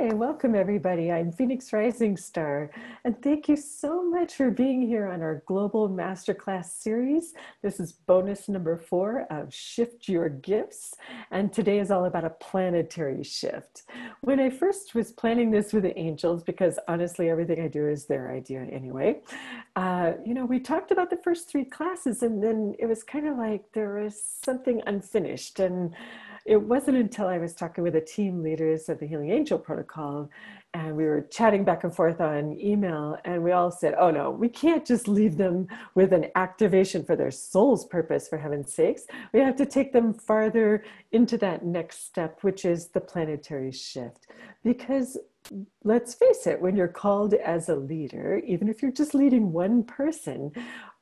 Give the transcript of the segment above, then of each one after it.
Hi, welcome everybody. I'm Phoenix Rising Star, and thank you so much for being here on our Global Masterclass series. This is bonus number 4 of Shift Your Gifts, and today is all about a planetary shift. When I first was planning this with the angels, because honestly, everything I do is their idea anyway, we talked about the first 3 classes, and then it was kind of like there was something unfinished. And it wasn't until I was talking with the team leaders of the Healing Angel Protocol, and we were chatting back and forth on email, and we all said, oh no, we can't just leave them with an activation for their soul's purpose, for heaven's sakes. We have to take them farther into that next step, which is the planetary shift. Because let's face it, when you're called as a leader, even if you're just leading one person,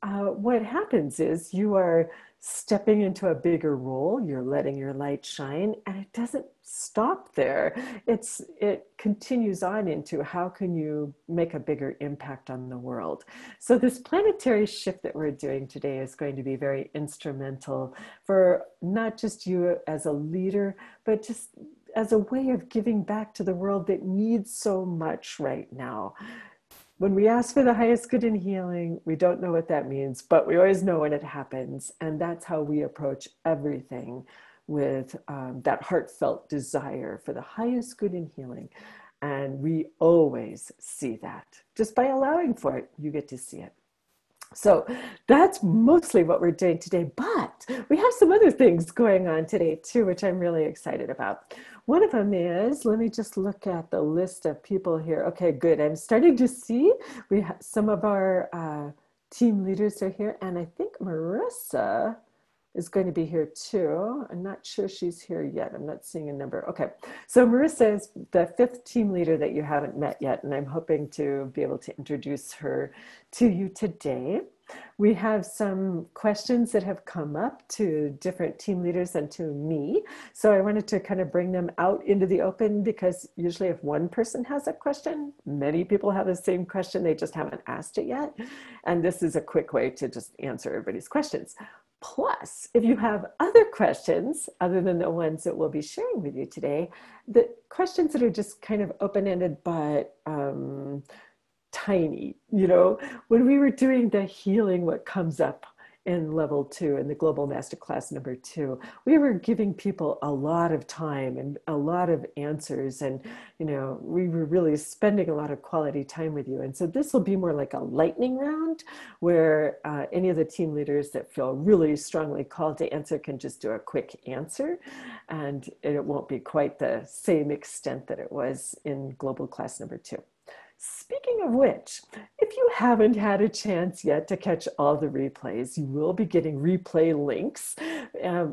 what happens is you are stepping into a bigger role, you're letting your light shine, and it doesn't stop there. It continues on into how can you make a bigger impact on the world. So this planetary shift that we're doing today is going to be very instrumental for not just you as a leader, but just as a way of giving back to the world that needs so much right now. When we ask for the highest good in healing, we don't know what that means, but we always know when it happens. And that's how we approach everything, with that heartfelt desire for the highest good in healing. And we always see that. Just by allowing for it, you get to see it. So that's mostly what we're doing today, but we have some other things going on today too, which I'm really excited about. One of them is, let me just look at the list of people here. Okay, good. I'm starting to see we have some of our team leaders are here, and I think Marissa is going to be here too. I'm not sure she's here yet. I'm not seeing a number. Okay, so Marissa is the 5th team leader that you haven't met yet, and I'm hoping to be able to introduce her to you today. We have some questions that have come up to different team leaders and to me. So I wanted to kind of bring them out into the open, because usually if one person has a question, many people have the same question, they just haven't asked it yet. And this is a quick way to just answer everybody's questions. Plus, if you have other questions, other than the ones that we'll be sharing with you today, the questions that are just kind of open-ended but tiny, when we were doing the healing, what comes up in level 2, in the Global Masterclass number 2, we were giving people a lot of time and a lot of answers, and we were really spending a lot of quality time with you. And so this will be more like a lightning round, where any of the team leaders that feel really strongly called to answer can just do a quick answer, and it won't be quite the same extent that it was in Global Class number 2. Speaking of which, if you haven't had a chance yet to catch all the replays, you will be getting replay links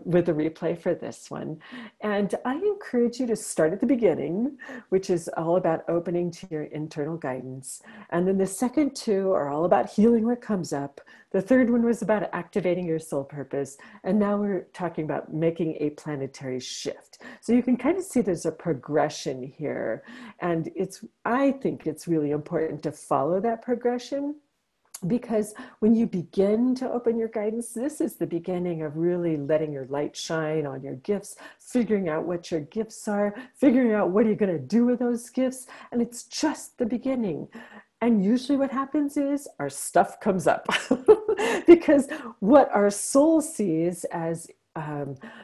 with the replay for this one. And I encourage you to start at the beginning, which is all about opening to your internal guidance. And then the second 2 are all about healing what comes up. The third one was about activating your soul purpose. And now we're talking about making a planetary shift. So you can kind of see there's a progression here. And I think it's really important to follow that progression, because when you begin to open your guidance, this is the beginning of really letting your light shine on your gifts, figuring out what your gifts are, figuring out what are you going to do with those gifts. And it's just the beginning. And usually what happens is our stuff comes up because what our soul sees as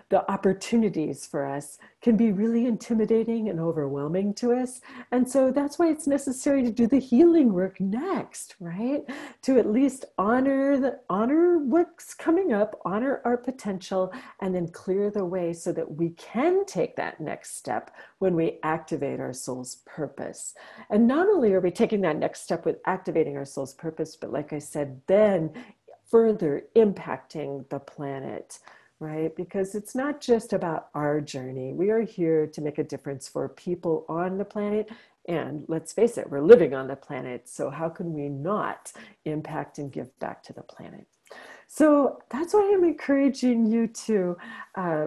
the opportunities for us can be really intimidating and overwhelming to us. And so that's why it's necessary to do the healing work next, right? To at least honor what's coming up, honor our potential, and then clear the way so that we can take that next step when we activate our soul's purpose. And not only are we taking that next step with activating our soul's purpose, but like I said, then further impacting the planet. Right? Because it's not just about our journey. We are here to make a difference for people on the planet. And let's face it, we're living on the planet. So how can we not impact and give back to the planet? So that's why I'm encouraging you to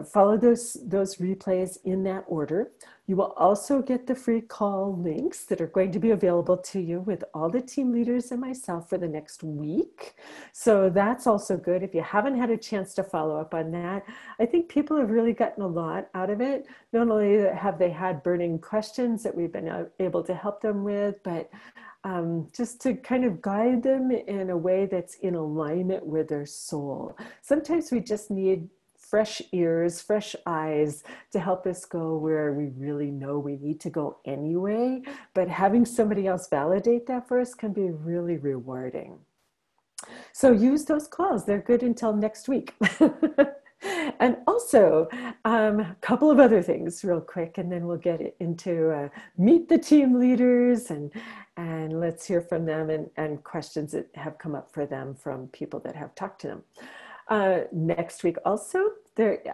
follow those replays in that order. You will also get the free call links that are going to be available to you with all the team leaders and myself for the next week. So that's also good. If you haven't had a chance to follow up on that, I think people have really gotten a lot out of it. Not only have they had burning questions that we've been able to help them with, but just to kind of guide them in a way that's in alignment with their soul. Sometimes we just need fresh ears, fresh eyes to help us go where we really know we need to go anyway. But having somebody else validate that for us can be really rewarding. So use those calls. They're good until next week. And also, a couple of other things real quick, and then we'll get into meet the team leaders and let's hear from them and questions that have come up for them from people that have talked to them. Next week also,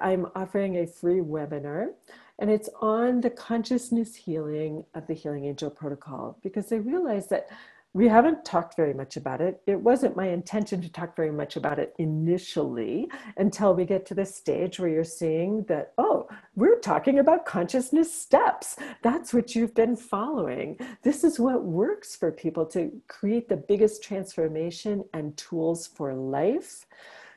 I'm offering a free webinar, and it's on the consciousness healing of the Healing Angel Protocol, because I realized that we haven't talked very much about it. It wasn't my intention to talk very much about it initially until we get to the stage where you're seeing that, oh, we're talking about consciousness steps. That's what you've been following. This is what works for people to create the biggest transformation and tools for life.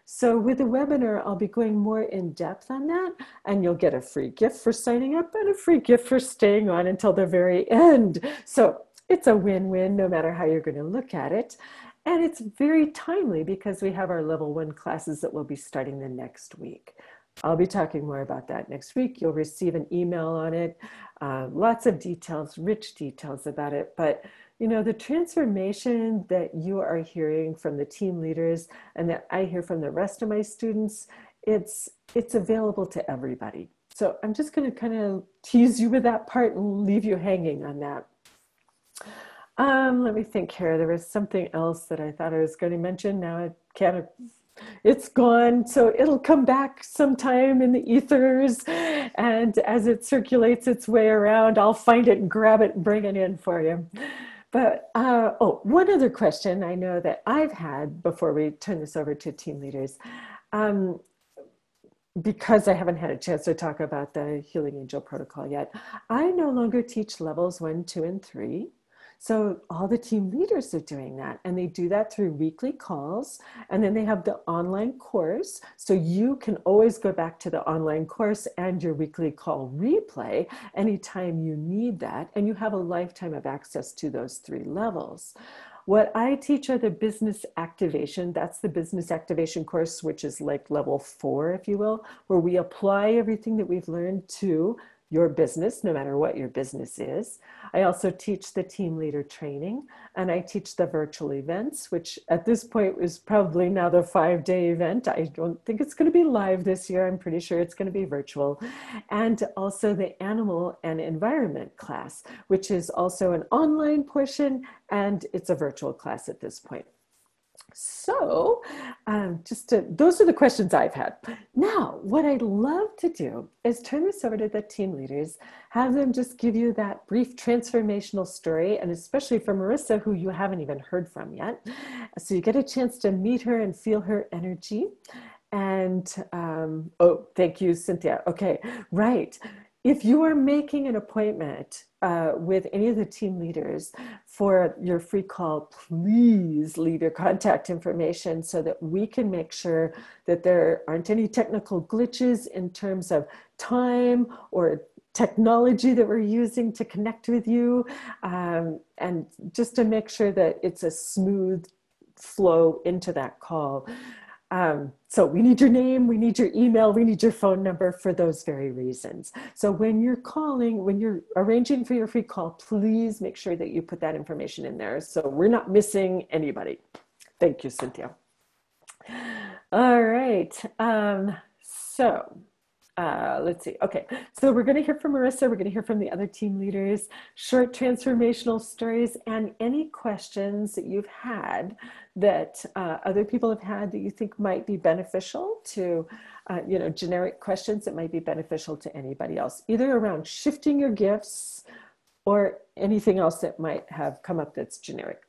So with the webinar, I'll be going more in depth on that, and you'll get a free gift for signing up and a free gift for staying on until the very end. So it's a win-win no matter how you're going to look at it. And it's very timely because we have our level 1 classes that will be starting the next week. I'll be talking more about that next week. You'll receive an email on it, lots of details, rich details about it. But you know, the transformation that you are hearing from the team leaders and that I hear from the rest of my students, it's available to everybody. So I'm just going to kind of tease you with that part and leave you hanging on that. Let me think here. There was something else that I thought I was going to mention. Now I can't. It's gone, so it'll come back sometime in the ethers, and as it circulates its way around, I'll find it and grab it and bring it in for you. But one other question I know that I've had before we turn this over to team leaders, because I haven't had a chance to talk about the Healing Angel Protocol yet, I no longer teach levels 1, 2, and 3. So all the team leaders are doing that, and they do that through weekly calls, and then they have the online course. So you can always go back to the online course and your weekly call replay anytime you need that, and you have a lifetime of access to those 3 levels. What I teach are the business activation. That's the business activation course, which is like level 4, if you will, where we apply everything that we've learned to your business, no matter what your business is. I also teach the team leader training, and I teach the virtual events, which at this point is probably now the 5-day event. I don't think it's going to be live this year. I'm pretty sure it's going to be virtual. And also the animal and environment class, which is also an online portion, and it's a virtual class at this point. So those are the questions I've had. Now, what I'd love to do is turn this over to the team leaders, have them just give you that brief transformational story, and especially for Marissa, who you haven't even heard from yet. So you get a chance to meet her and feel her energy. And, thank you, Cynthia. Okay, right. If you are making an appointment with any of the team leaders for your free call, please leave your contact information so that we can make sure that there aren't any technical glitches in terms of time or technology that we're using to connect with you, and just to make sure that it's a smooth flow into that call. So we need your name, we need your email, we need your phone number for those very reasons. So when you're calling, when you're arranging for your free call, please make sure that you put that information in there so we're not missing anybody. Thank you, Cynthia. All right. Let's see. Okay, so we're going to hear from Marissa. We're going to hear from the other team leaders, short transformational stories, and any questions that you've had that other people have had that you think might be beneficial to, generic questions that might be beneficial to anybody else, either around shifting your gifts or anything else that might have come up that's generic.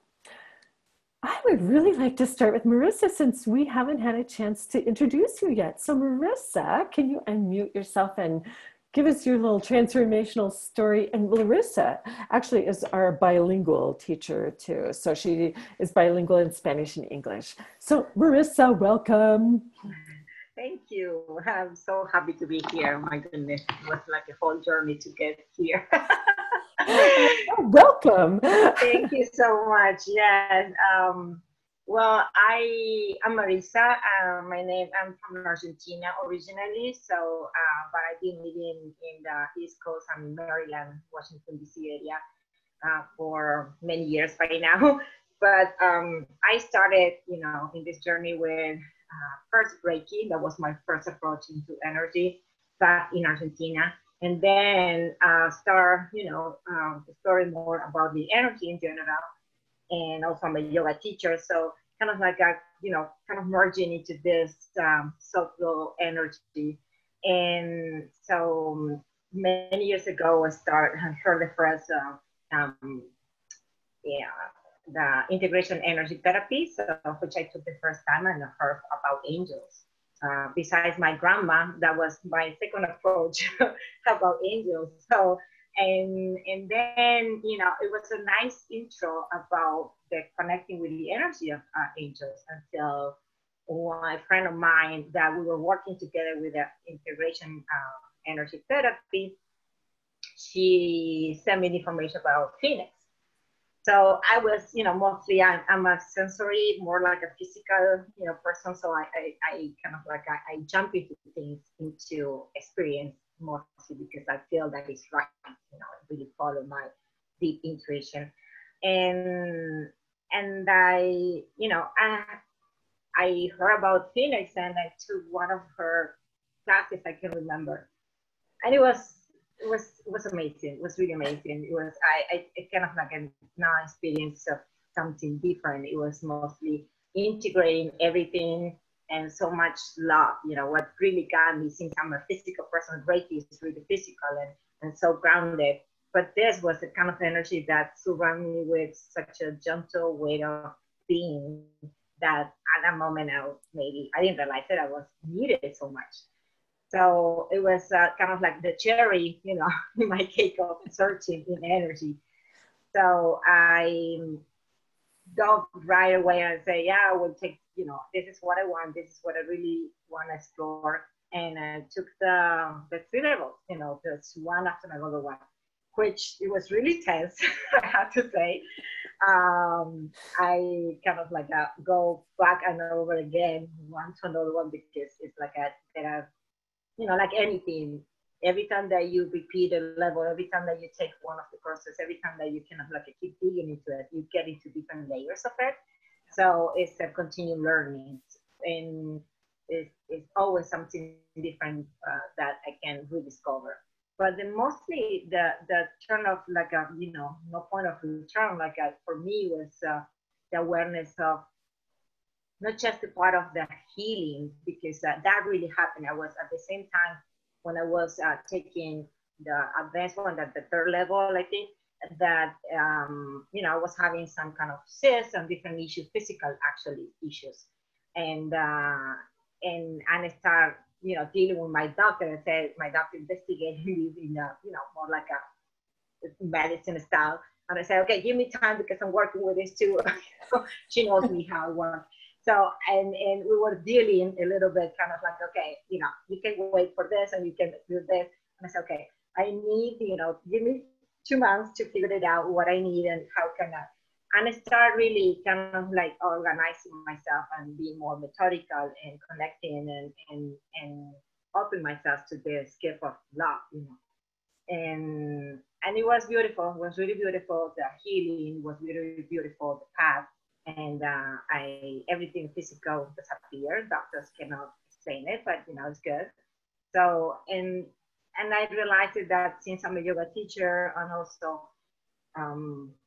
I would really like to start with Marissa since we haven't had a chance to introduce you yet. So, Marissa, can you unmute yourself and give us your little transformational story? And Larissa actually is our bilingual teacher too. So, she is bilingual in Spanish and English. So, Marissa, welcome. Thank you. I'm so happy to be here. My goodness, it was like a whole journey to get here. Welcome. Thank you so much. Yes. Well, I'm Marisa. I'm from Argentina originally. So, but I've been living in the East Coast. I'm in Maryland, Washington D.C. area for many years by now. But I started, in this journey with first Reiki. That was my first approach into energy back in Argentina. And then exploring more about the energy in general. And also I'm a yoga teacher. So kind of like kind of merging into this self-flow energy. And so many years ago, I heard the first yeah, the integration energy therapy, so, which I took the first time and I heard about angels. Besides my grandma, that was my second approach about angels. So, and then it was a nice intro about the connecting with the energy of angels until a friend of mine that we were working together with the integration energy therapy, she sent me the information about Phoenix. So I was, mostly I'm a sensory, more like a physical, person. So I kind of like I jump into things, into experience mostly because I feel that it's right. I really follow my deep intuition, and I heard about Phoenix and I took one of her classes. I can remember, and it was amazing. It was really amazing. It was I kind of like a now experience of something different. It was mostly integrating everything and so much love. What really got me, since I'm a physical person, Reiki is really physical and so grounded. But this was the kind of energy that surrounded me with such a gentle way of being that at that moment I didn't realize it. I was needed so much. So it was kind of like the cherry, in my cake of searching in energy. So I dove right away and say, yeah, I will take, this is what I want. This is what I really want to explore. And I took the three levels, just one after another one, which it was really tense, I have to say. I kind of like go back and over again, one to another one, because it's like there are like anything, every time that you repeat a level, every time that you take one of the courses, every time that you kind of like keep digging into it, you get into different layers of it. So it's a continued learning, and it's always something different that I can rediscover. But mostly the turn of like no point of return, like for me was the awareness of not just the part of the healing, because that really happened. I was at the same time when I was taking the advanced one, at the third level, I think that I was having some kind of cysts and different issues, physical actually issues, and I start dealing with my doctor and said my doctor investigated me in more like a medicine style. And I said, okay, give me time because I'm working with this too. She knows me how I work. So, and we were dealing a little bit kind of like, okay, you can wait for this and you can do this. And I said, okay, I need, give me 2 months to figure it out what I need and how can I. And I start really kind of like organizing myself and being more methodical and connecting and open myself to this gift of love, and it was beautiful. It was really beautiful. The healing was really beautiful. The path, and I everything physical disappeared. Doctors cannot explain it, but it's good. So and I realized that since I'm a yoga teacher and also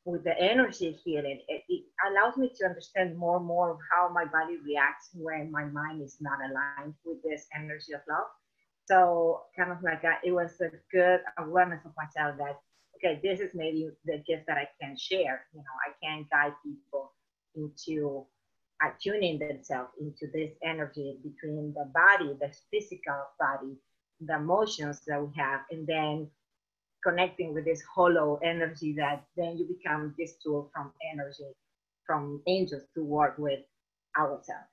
with the energy healing, it allows me to understand more and more how my body reacts when my mind is not aligned with this energy of love. So kind of like it was a good awareness of myself that, okay, this is maybe the gift that I can share. I can guide people into attuning themselves into this energy between the body, the physical body, the emotions that we have, and then connecting with this hollow energy that then you become this tool from energy, from angels to work with ourselves,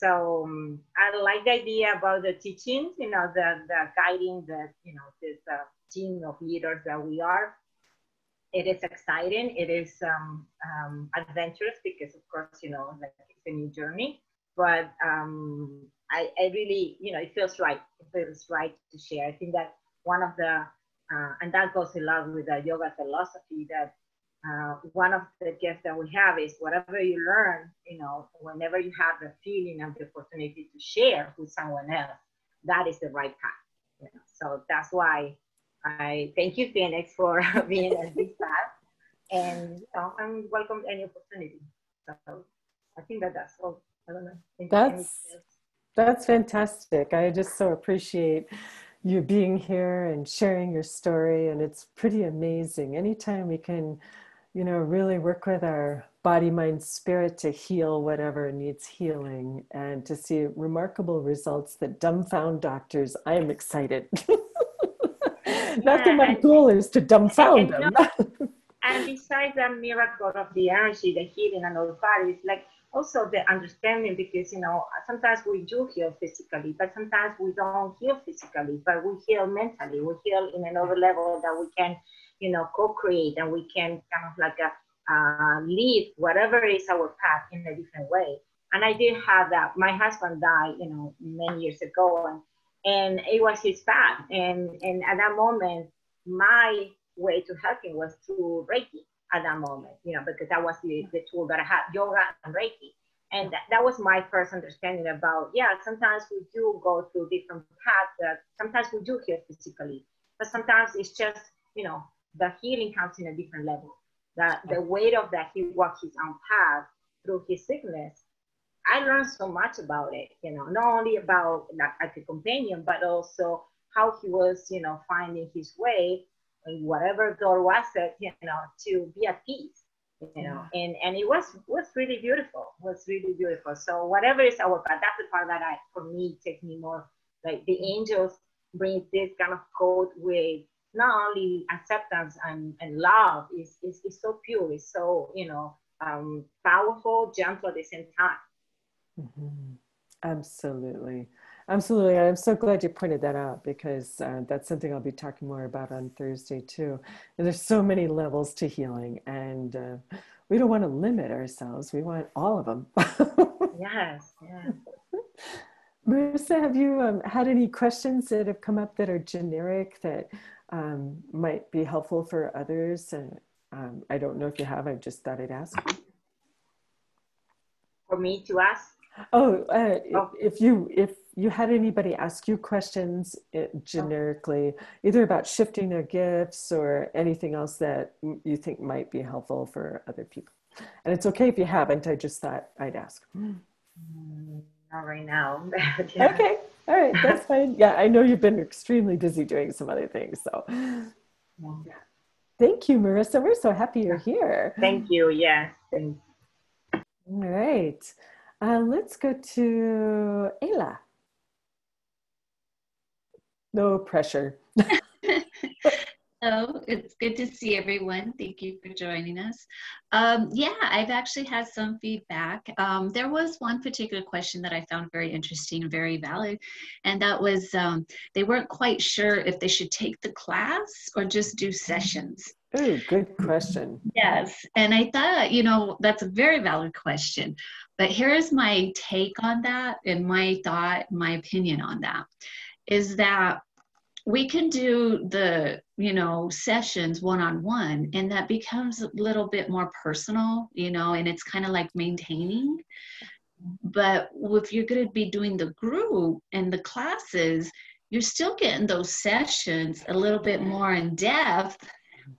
So I like the idea about the teachings, the guiding, this team of leaders that we are. It is exciting. It is adventurous because, of course, like it's a new journey. But I really, it feels right. It feels right to share. I think that one of the, and that goes a lot with the yoga philosophy, that one of the gifts that we have is whatever you learn, whenever you have the feeling and the opportunity to share with someone else, that is the right path. So that's why I thank you, Phoenix, for being on this path, and I'm welcome any opportunity. So I think that's all. I don't know. That's fantastic. I just so appreciate you being here and sharing your story, and it's pretty amazing. Anytime we can, really work with our body, mind, spirit to heal whatever needs healing and to see remarkable results that dumbfound doctors, I am excited. Not that my goal is to dumbfound them. And besides the miracle of the energy, the healing and all that, it's like also the understanding, because sometimes we do heal physically, but sometimes we don't heal physically, but we heal mentally. We heal in another level that we can, co-create, and we can kind of like live whatever is our path in a different way. And I did have that. My husband died, many years ago, and it was his path. And at that moment, my way to help him was through Reiki at that moment, because that was the tool that I had, yoga and Reiki. And that was my first understanding about, sometimes we do go through different paths, that sometimes we do heal physically, but sometimes it's just, the healing comes in a different level. That the weight of that, he walked his own path through his sickness. I learned so much about it, not only about like as a companion, but also how he was, finding his way in whatever door was it, to be at peace, and it was really beautiful. Was really beautiful. So whatever is our path, that's the part that for me, takes me more like the angels bring this kind of code with not only acceptance and love. Is so pure. It's so, powerful, gentle at the same time. Mm-hmm. Absolutely. Absolutely. I'm so glad you pointed that out, because that's something I'll be talking more about on Thursday too. And there's so many levels to healing, and we don't want to limit ourselves. We want all of them. Yes. Yeah. Marissa, have you had any questions that have come up that are generic that might be helpful for others? I don't know if you have. I just thought I'd ask. For me to ask? If you had anybody ask you questions generically, either about shifting their gifts or anything else that you think might be helpful for other people. And it's okay if you haven't. I just thought I'd ask. Not right now. Yeah. Okay. All right. That's fine. Yeah, I know you've been extremely busy doing some other things. So yeah. Thank you, Marissa. We're so happy you're here. Thank you. Yes. Thanks. All right. Let's go to Ayla. No pressure. Hello, it's good to see everyone. Thank you for joining us. Yeah, I've actually had some feedback. There was one particular question that I found very interesting and very valid, and that was they weren't quite sure if they should take the class or just do sessions. Oh, good question. Yes, and I thought, that's a very valid question. But here's my take on that, and my thought, my opinion on that, is that we can do the, sessions one-on-one, and that becomes a little bit more personal, and it's kind of like maintaining. But if you're going to be doing the group and the classes, you're still getting those sessions a little bit more in depth,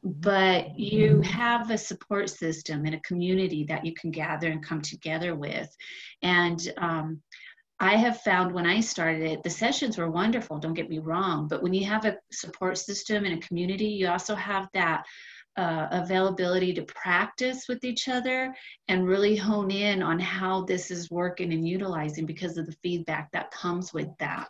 but you have a support system and a community that you can gather and come together with. And I have found when I started it, the sessions were wonderful, don't get me wrong, but when you have a support system and a community, you also have that availability to practice with each other and really hone in on how this is working and utilizing because of the feedback that comes with that.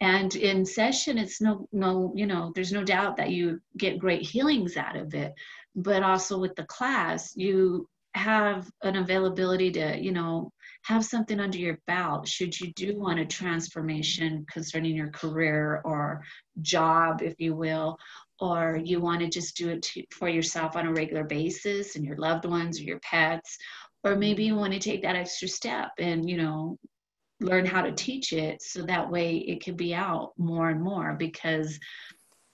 And in session, it's there's no doubt that you get great healings out of it, but also with the class, you have an availability to, have something under your belt should you do want a transformation concerning your career or job, if you will, or you want to just do it for yourself on a regular basis and your loved ones or your pets, or maybe you want to take that extra step and, learn how to teach it so that way it can be out more and more because,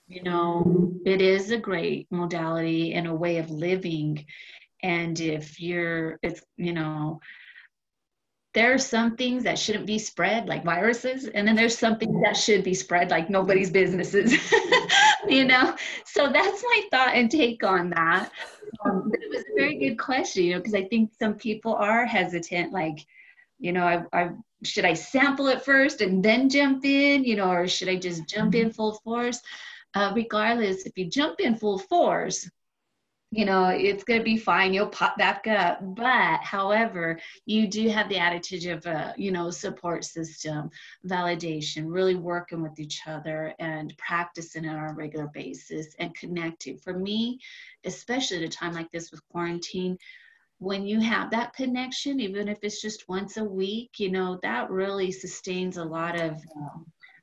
it is a great modality and a way of living. And if there are some things that shouldn't be spread like viruses, and then there's something that should be spread like nobody's businesses, So that's my thought and take on that. But it was a very good question, because I think some people are hesitant, like, should I sample it first and then jump in, or should I just jump in full force? Regardless, if you jump in full force, it's going to be fine. You'll pop back up. But however, you do have the attitude of a, support system, validation, really working with each other and practicing on a regular basis and connecting. For me, especially at a time like this with quarantine, when you have that connection, even if it's just once a week, that really sustains a lot of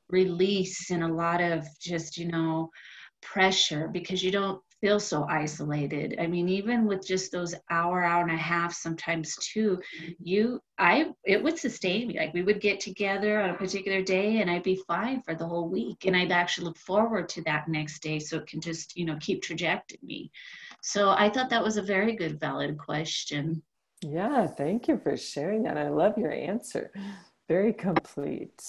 release and a lot of just, pressure because you don't feel so isolated. I mean, even with just those hour and a half, sometimes two, it would sustain me. Like we would get together on a particular day and I'd be fine for the whole week. And I'd actually look forward to that next day. So it can just, keep trajecting me. So I thought that was a very good, valid question. Yeah, thank you for sharing that. I love your answer. Very complete.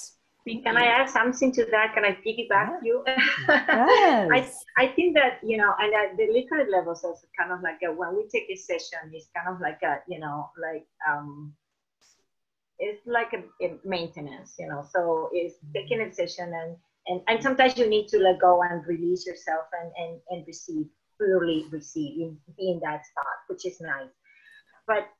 Can I add something to that? Can I piggyback you? Yes. I think that, and at the liquid levels also kind of like when we take a session, it's kind of like it's like a maintenance, so it's taking a session and sometimes you need to let go and release yourself and receive, purely receive, be in that spot, which is nice. But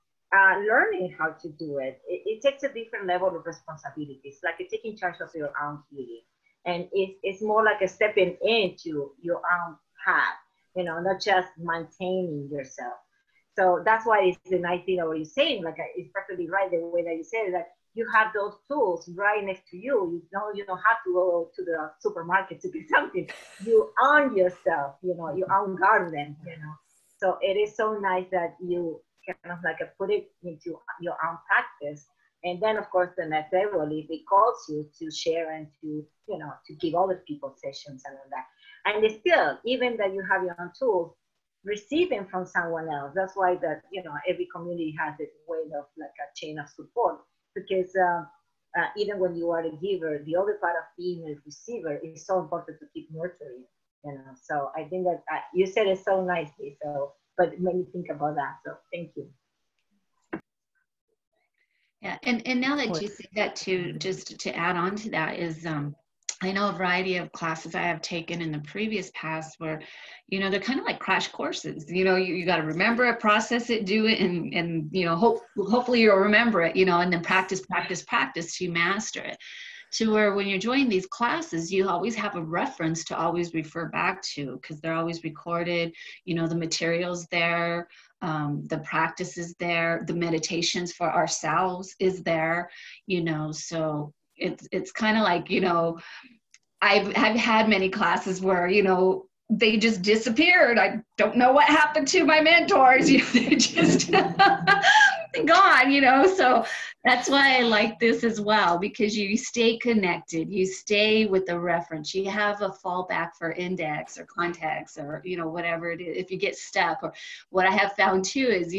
learning how to do it takes a different level of responsibility. It's like taking charge of your own healing. And it's more like a stepping into your own path, not just maintaining yourself. So that's why it's the nice thing that what you're saying, like it's perfectly right the way that you said that you have those tools right next to you. You don't have to go to the supermarket to get something. You own yourself, you own garden, So it is so nice that you kind of like put it into your own practice. And then of course the next level, if it calls you to share and to, to give other people sessions and all that. And still, even that you have your own tools, receiving from someone else. That's why that, every community has a way of like a chain of support, because even when you are a giver, the other part of being a receiver is so important to keep nurturing, So I think that you said it so nicely. So, but it made me think about that. So thank you. Yeah, and now that you say that too, just to add on to that is, I know a variety of classes I have taken in the previous past where, they're kind of like crash courses. You got to remember it, process it, do it, and hopefully you'll remember it, and then practice till you master it. To where when you're joining these classes, you always have a reference to always refer back to because they're always recorded, the materials there, the practices there, the meditations for ourselves is there, so it's kind of like, I've had many classes where, they just disappeared. I don't know what happened to my mentors. They're just gone, so that's why I like this as well, because you stay connected, you stay with the reference, you have a fallback for index or context or, whatever it is, if you get stuck. Or what I have found too is,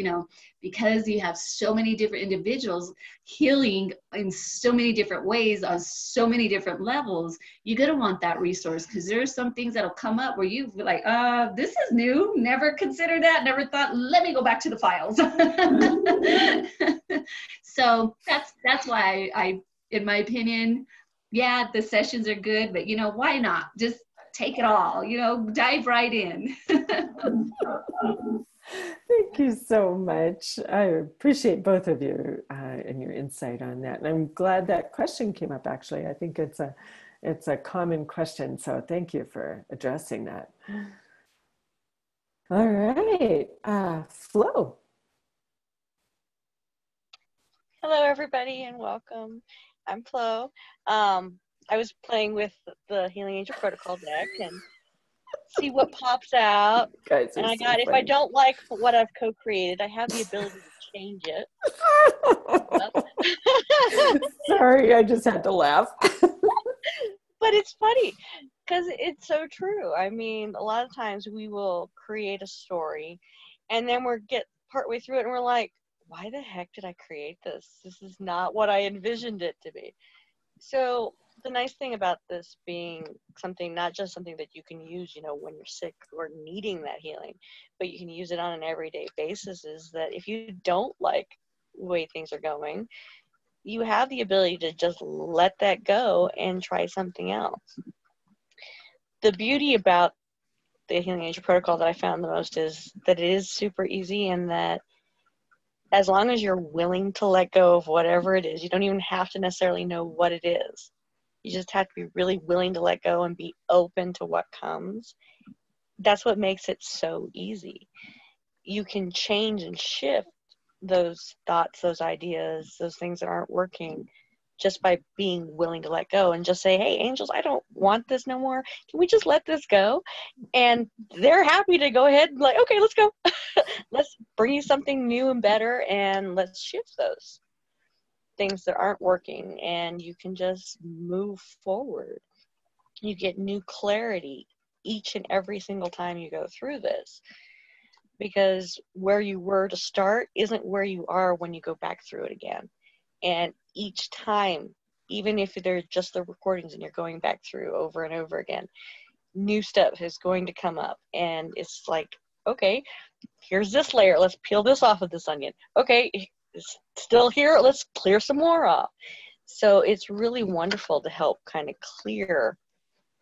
because you have so many different individuals healing in so many different ways on so many different levels, you're going to want that resource because there are some things that'll come up where you feel like, this is new, never considered that, never thought, let me go back to the files. So that's why I, in my opinion, yeah, the sessions are good, but why not just take it all, dive right in. Thank you so much. I appreciate both of you and your insight on that. And I'm glad that question came up, actually. I think it's a common question. So thank you for addressing that. All right, Flo. Hello, everybody, and welcome. I'm Flo. I was playing with the Healing Angel Protocol deck and see what pops out. Guys and are I so got, if I funny. don't like what I've co-created, I have the ability to change it. Sorry, I just had to laugh. But it's funny because it's so true. I mean, a lot of times we will create a story and then we'll get partway through it and we're like, why the heck did I create this? This is not what I envisioned it to be. So the nice thing about this being something, not just something that you can use, when you're sick or needing that healing, but you can use it on an everyday basis, is that if you don't like the way things are going, you have the ability to just let that go and try something else. The beauty about the Healing Angel Protocol that I found the most is that it is super easy, and that as long as you're willing to let go of whatever it is, you don't even have to necessarily know what it is. You just have to be really willing to let go and be open to what comes. That's what makes it so easy. You can change and shift those thoughts, those ideas, those things that aren't working, just by being willing to let go and just say, hey, angels, I don't want this no more. Can we just let this go? And they're happy to go ahead and like, okay, let's go. Let's bring you something new and better, and let's shift those things that aren't working, and you can just move forward. You get new clarity each and every single time you go through this, because where you were to start isn't where you are when you go back through it again. And each time, even if they're just the recordings and you're going back through over and over again, new stuff is going to come up, and it's like, okay, here's this layer, let's peel this off of this onion. Okay, it's still here, let's clear some more off. So it's really wonderful to help kind of clear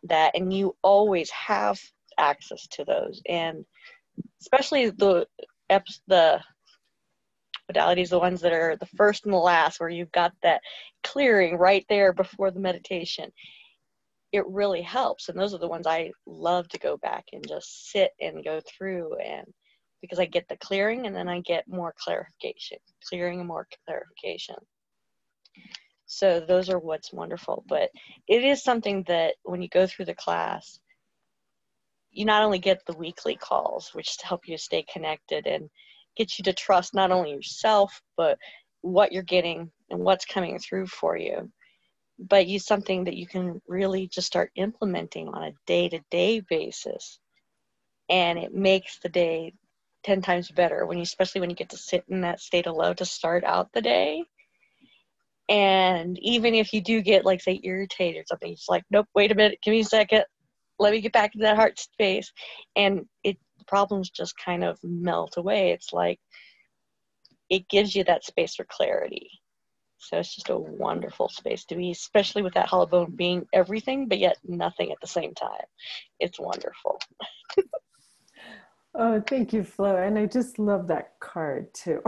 that, and you always have access to those. And especially the modalities, the ones that are the first and the last, where you've got that clearing right there before the meditation, it really helps. And those are the ones I love to go back and just sit and go through, and because I get the clearing and then I get more clarification, clearing and more clarification. So those are what's wonderful. But it is something that when you go through the class, you not only get the weekly calls, which to help you stay connected and get you to trust not only yourself, but what you're getting and what's coming through for you, but use something that you can really just start implementing on a day-to-day basis. And it makes the day 10 times better, especially when you get to sit in that state of love to start out the day. And even if you do get, like, say, irritated or something, it's like, nope, wait a minute, give me a second, let me get back into that heart space, and the problems just kind of melt away. It's like it gives you that space for clarity. So it's just a wonderful space to be, especially with that hollow bone being everything but yet nothing at the same time. It's wonderful. Oh, thank you, Flo. And I just love that card too,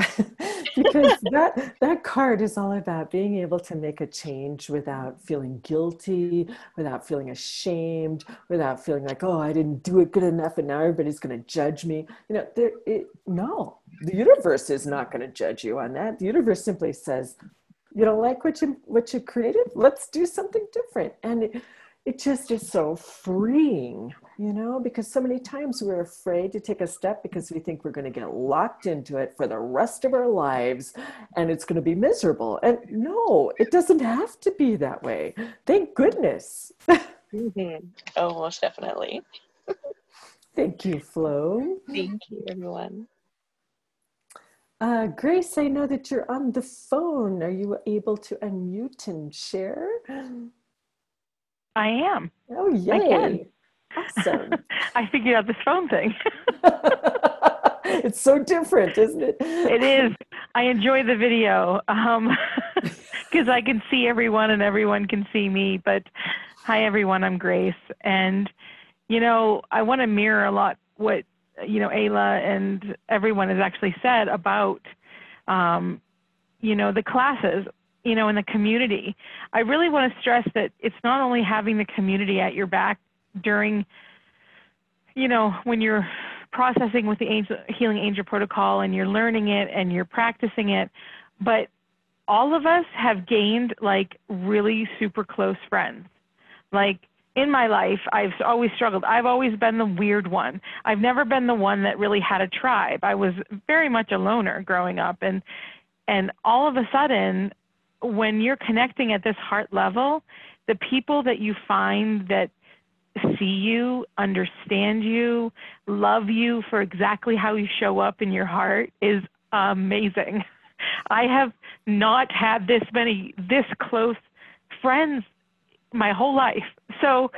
because that card is all about being able to make a change without feeling guilty, without feeling ashamed, without feeling like, oh, I didn't do it good enough and now everybody's going to judge me. No, the universe is not going to judge you on that. The universe simply says, you don't like what you created? Let's do something different. And it just is so freeing, because so many times we're afraid to take a step because we think we're going to get locked into it for the rest of our lives and it's going to be miserable. And no, it doesn't have to be that way. Thank goodness. Mm-hmm. Oh, most definitely. Thank you, Flo. Thank you, everyone. Grace, I know that you're on the phone. Are you able to unmute and share? I am. Oh, yay. I can. Awesome. I figured out this phone thing. It's so different, isn't it? It is. I enjoy the video because I can see everyone and everyone can see me. But hi, everyone. I'm Grace. And, you know, I want to mirror a lot what, you know, Ayla and everyone has actually said about, you know, the classes, you know, in the community. I really want to stress that it's not only having the community at your back during, you know, when you're processing with the Healing Angel Protocol and you're learning it and you're practicing it, but all of us have gained like really super close friends. Like in my life, I've always struggled. I've always been the weird one. I've never been the one that really had a tribe. I was very much a loner growing up. And all of a sudden, when you're connecting at this heart level, the people that you find that see you, understand you, love you for exactly how you show up in your heart is amazing. I have not had this close friends my whole life. So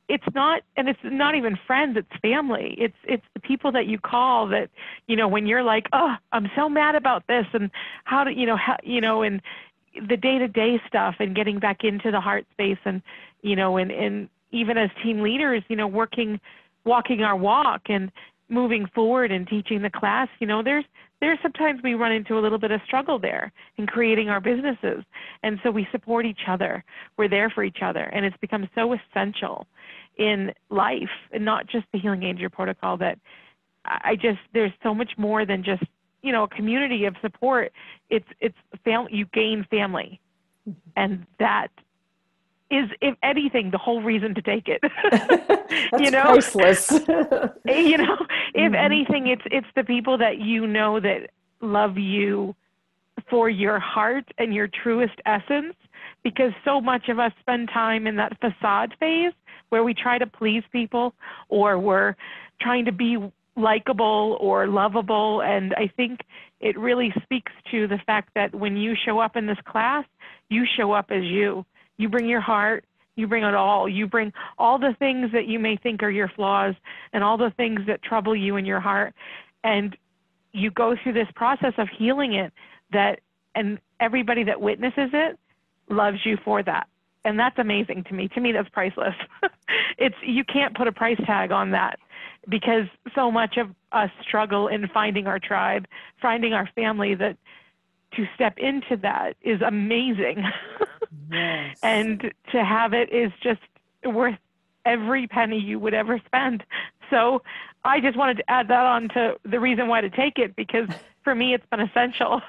it's not even friends, it's family. It's the people that you call that, you know, when you're like, oh, I'm so mad about this, and and the day-to-day stuff, and getting back into the heart space, and, you know, and even as team leaders, you know, walking our walk and moving forward and teaching the class, you know, there's sometimes we run into a little bit of struggle there in creating our businesses. And so we support each other. We're there for each other. And it's become so essential in life, and not just the Healing Angel Protocol, that there's so much more than just, you know, a community of support. It's family. You gain family. And that is, if anything, the whole reason to take it. That's you know? priceless. You know, if anything, it's the people that you know that love you for your heart and your truest essence, because so much of us spend time in that facade phase where we try to please people, or we're trying to be likable or lovable. And I think it really speaks to the fact that when you show up in this class, you show up as you. You bring your heart, you bring it all. You bring all the things that you may think are your flaws and all the things that trouble you in your heart. And you go through this process of healing it, and everybody that witnesses it loves you for that. And that's amazing to me. To me, that's priceless. You can't put a price tag on that, because so much of us struggle in finding our tribe, finding our family, that to step into that is amazing. Yes. And to have it is just worth every penny you would ever spend. So I just wanted to add that on to the reason why to take it, because for me, it's been essential.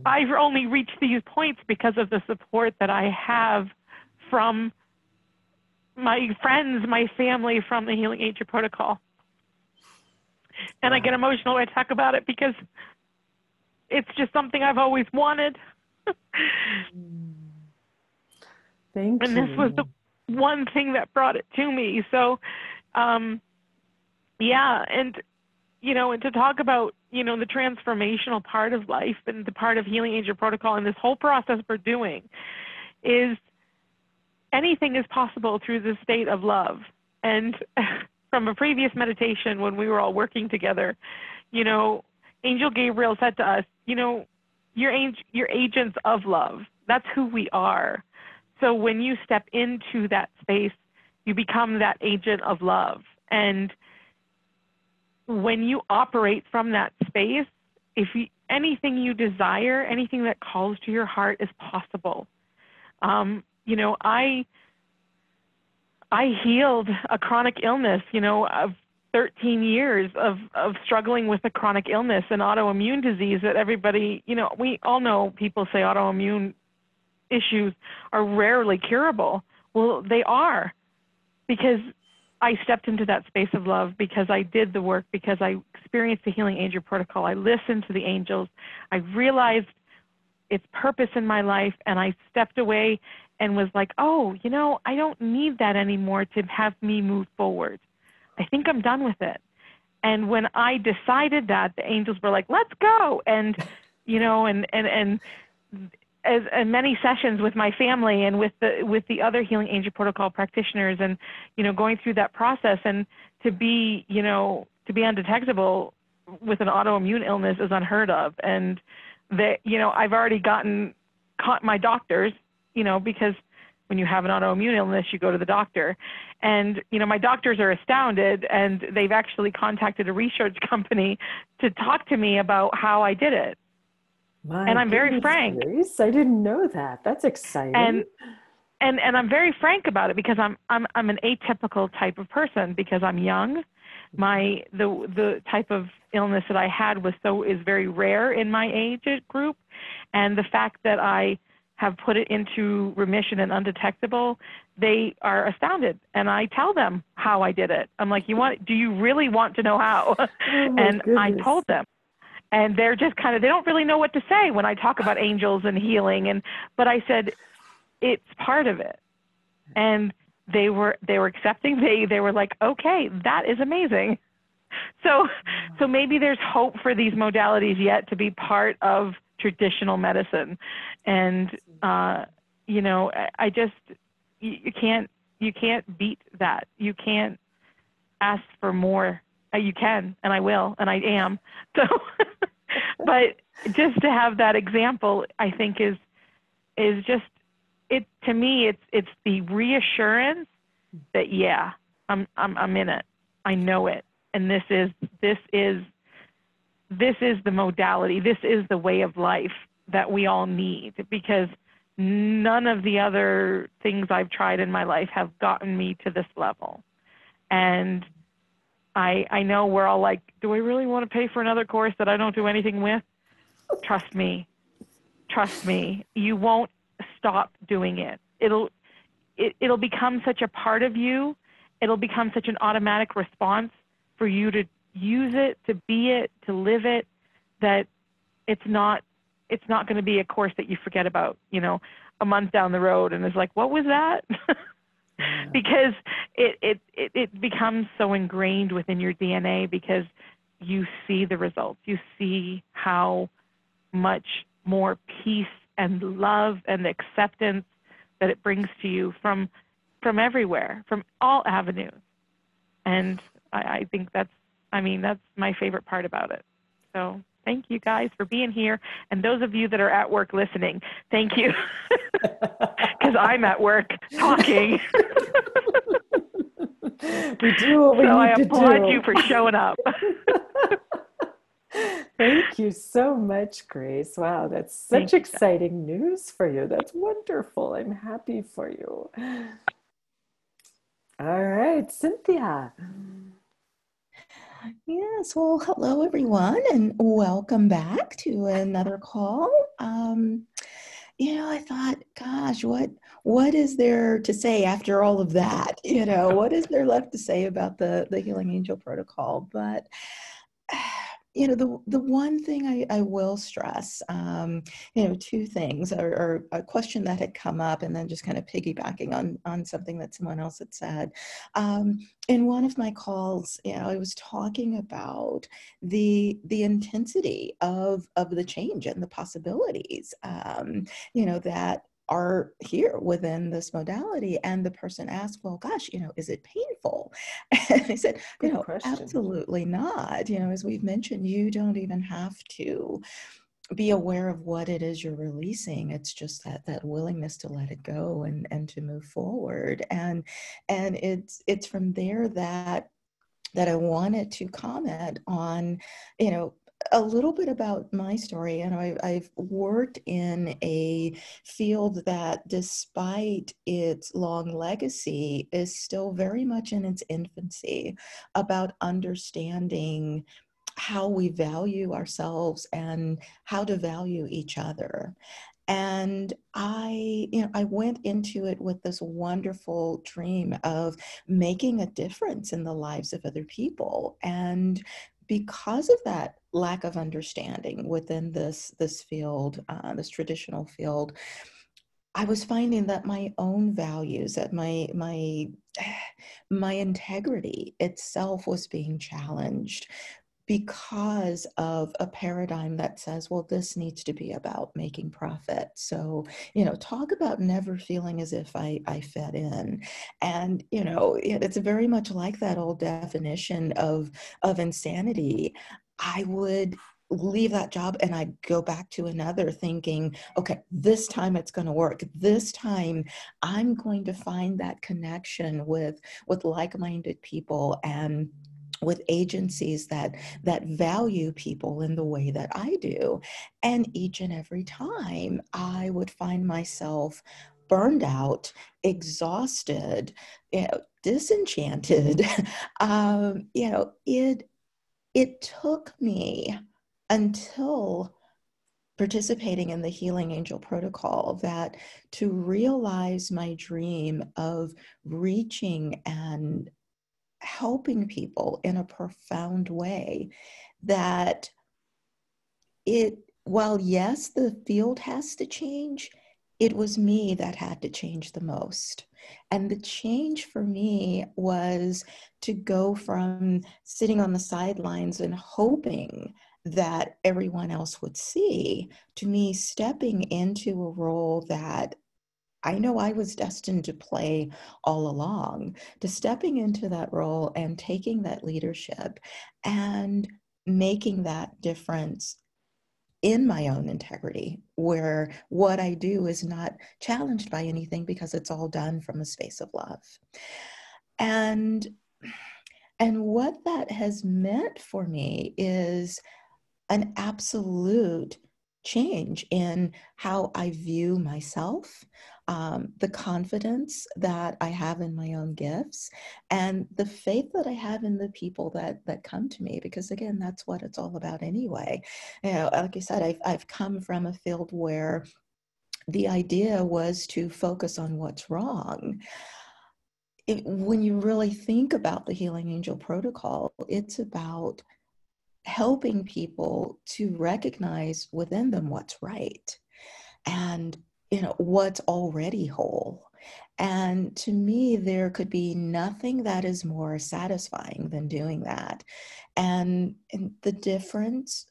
I've only reached these points because of the support that I have from my friends, my family, from the Healing Angel Protocol. And I get emotional when I talk about it, because it's just something I've always wanted. Thank you. And this was the one thing that brought it to me. So, yeah, and, you know, and to talk about, you know, the transformational part of life and the part of Healing Angel Protocol and this whole process we're doing is anything is possible through the state of love. And from a previous meditation when we were all working together, you know, Angel Gabriel said to us, you know, you're agents of love. That's who we are. So when you step into that space, you become that agent of love. And when you operate from that space, anything you desire, anything that calls to your heart is possible. You know, I healed a chronic illness, you know, of 13 years of struggling with a chronic illness, an autoimmune disease that everybody, you know, we all know people say autoimmune issues are rarely curable. Well, they are, because I stepped into that space of love, because I did the work, because I experienced the Healing Angel Protocol. I listened to the angels. I realized its purpose in my life, and I stepped away and was like, oh, you know, I don't need that anymore to have me move forward. I think I'm done with it. And when I decided that, the angels were like, let's go. And, you know, and as many sessions with my family and with the other Healing Angel Protocol practitioners, and, you know, going through that process, and to be undetectable with an autoimmune illness is unheard of. And that, you know, I've already caught my doctors, you know, because when you have an autoimmune illness, you go to the doctor. And, you know, my doctors are astounded, and they've actually contacted a research company to talk to me about how I did it. My And I'm very goodness, frank. Grace, I didn't know that. That's exciting. And I'm very frank about it, because I'm an atypical type of person, because I'm young. The type of illness that I had is very rare in my age group, and the fact that I have put it into remission and undetectable, they are astounded. And I tell them how I did it. I'm like, do you really want to know how? Oh, And goodness. I told them. And they're just they don't really know what to say when I talk about angels and healing. But I said, it's part of it. And they were accepting. They were like, okay, that is amazing. So maybe there's hope for these modalities yet to be part of traditional medicine. And you know, you can't beat that. You can't ask for more. You can, and I will, and I am. So, but just to have that example, I think is just it. To me, it's the reassurance that I'm in it. I know it, and this is the modality. This is the way of life that we all need, because none of the other things I've tried in my life have gotten me to this level. And I know we're all like, do I really want to pay for another course that I don't do anything with? Trust me. You won't stop doing it. It'll become such a part of you. It'll become such an automatic response for you to use it, to be it, to live it, that it's not going to be a course that you forget about, you know, a month down the road and is like, what was that? Yeah. Because it becomes so ingrained within your DNA, because you see the results. You see how much more peace and love and acceptance that it brings to you from everywhere, from all avenues. And I think that's my favorite part about it. So thank you guys for being here. And those of you that are at work listening, thank you. Because I'm at work talking. We do what we need to do. So I applaud you for showing up. Thank you so much, Grace. Wow, that's such exciting news for you. That's wonderful. I'm happy for you. All right, Cynthia. Yes, well, hello everyone, and welcome back to another call. You know, I thought, gosh, what is there to say after all of that? You know, what is there left to say about the Healing Angel Protocol? But you know, the one thing I will stress, you know, two things, or a question that had come up, and then just kind of piggybacking on something that someone else had said. In one of my calls, you know, I was talking about the intensity of the change and the possibilities, you know, that are here within this modality. And the person asked, well, gosh, you know, is it painful? And I said, you know, absolutely not. You know, as we've mentioned, you don't even have to be aware of what it is you're releasing. It's just that willingness to let it go and to move forward. And it's from there that I wanted to comment on, you know, a little bit about my story. And I've worked in a field that, despite its long legacy, is still very much in its infancy, about understanding how we value ourselves and how to value each other. And I went into it with this wonderful dream of making a difference in the lives of other people. And because of that lack of understanding within this field, this traditional field, I was finding that my own values, that my integrity itself was being challenged, because of a paradigm that says, well, this needs to be about making profit. So, you know, talk about never feeling as if I fit in. And, you know, it's very much like that old definition of insanity. I would leave that job and I'd go back to another thinking, okay, this time it's going to work. This time I'm going to find that connection with like-minded people and with agencies that value people in the way that I do. And each and every time I would find myself burned out, exhausted, disenchanted. It took me until participating in the Healing Angel Protocol that to realize my dream of reaching and helping people in a profound way, that while yes, the field has to change, it was me that had to change the most. And the change for me was to go from sitting on the sidelines and hoping that everyone else would see, to me stepping into a role that I know I was destined to play all along, to stepping into that role and taking that leadership and making that difference in my own integrity, where what I do is not challenged by anything because it's all done from a space of love. And what that has meant for me is an absolute change in how I view myself, the confidence that I have in my own gifts, and the faith that I have in the people that come to me. Because again, that's what it's all about anyway. Like I said, I've come from a field where the idea was to focus on what's wrong. When you really think about the Healing Angel Protocol, it's about helping people to recognize within them what's right and what's already whole. And to me, there could be nothing that is more satisfying than doing that. And the difference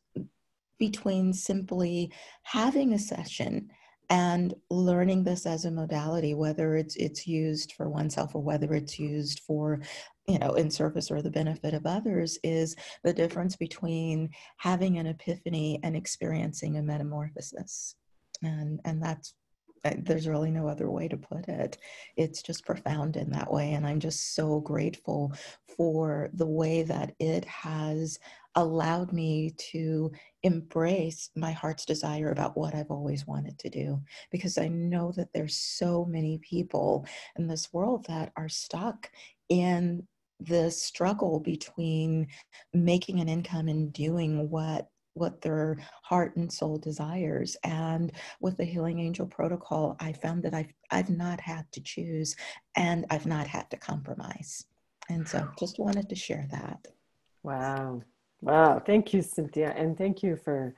between simply having a session and learning this as a modality, whether it's used for oneself or whether it's used for, in service or the benefit of others, is the difference between having an epiphany and experiencing a metamorphosis. And that's, there's really no other way to put it. It's just profound in that way. And I'm just so grateful for the way that it has allowed me to embrace my heart's desire about what I've always wanted to do. Because I know that there's so many people in this world that are stuck in the struggle between making an income and doing what their heart and soul desires. And with the Healing Angel Protocol, I found that I've not had to choose and I've not had to compromise. And so just wanted to share that. Wow. Wow. Thank you, Cynthia. And thank you for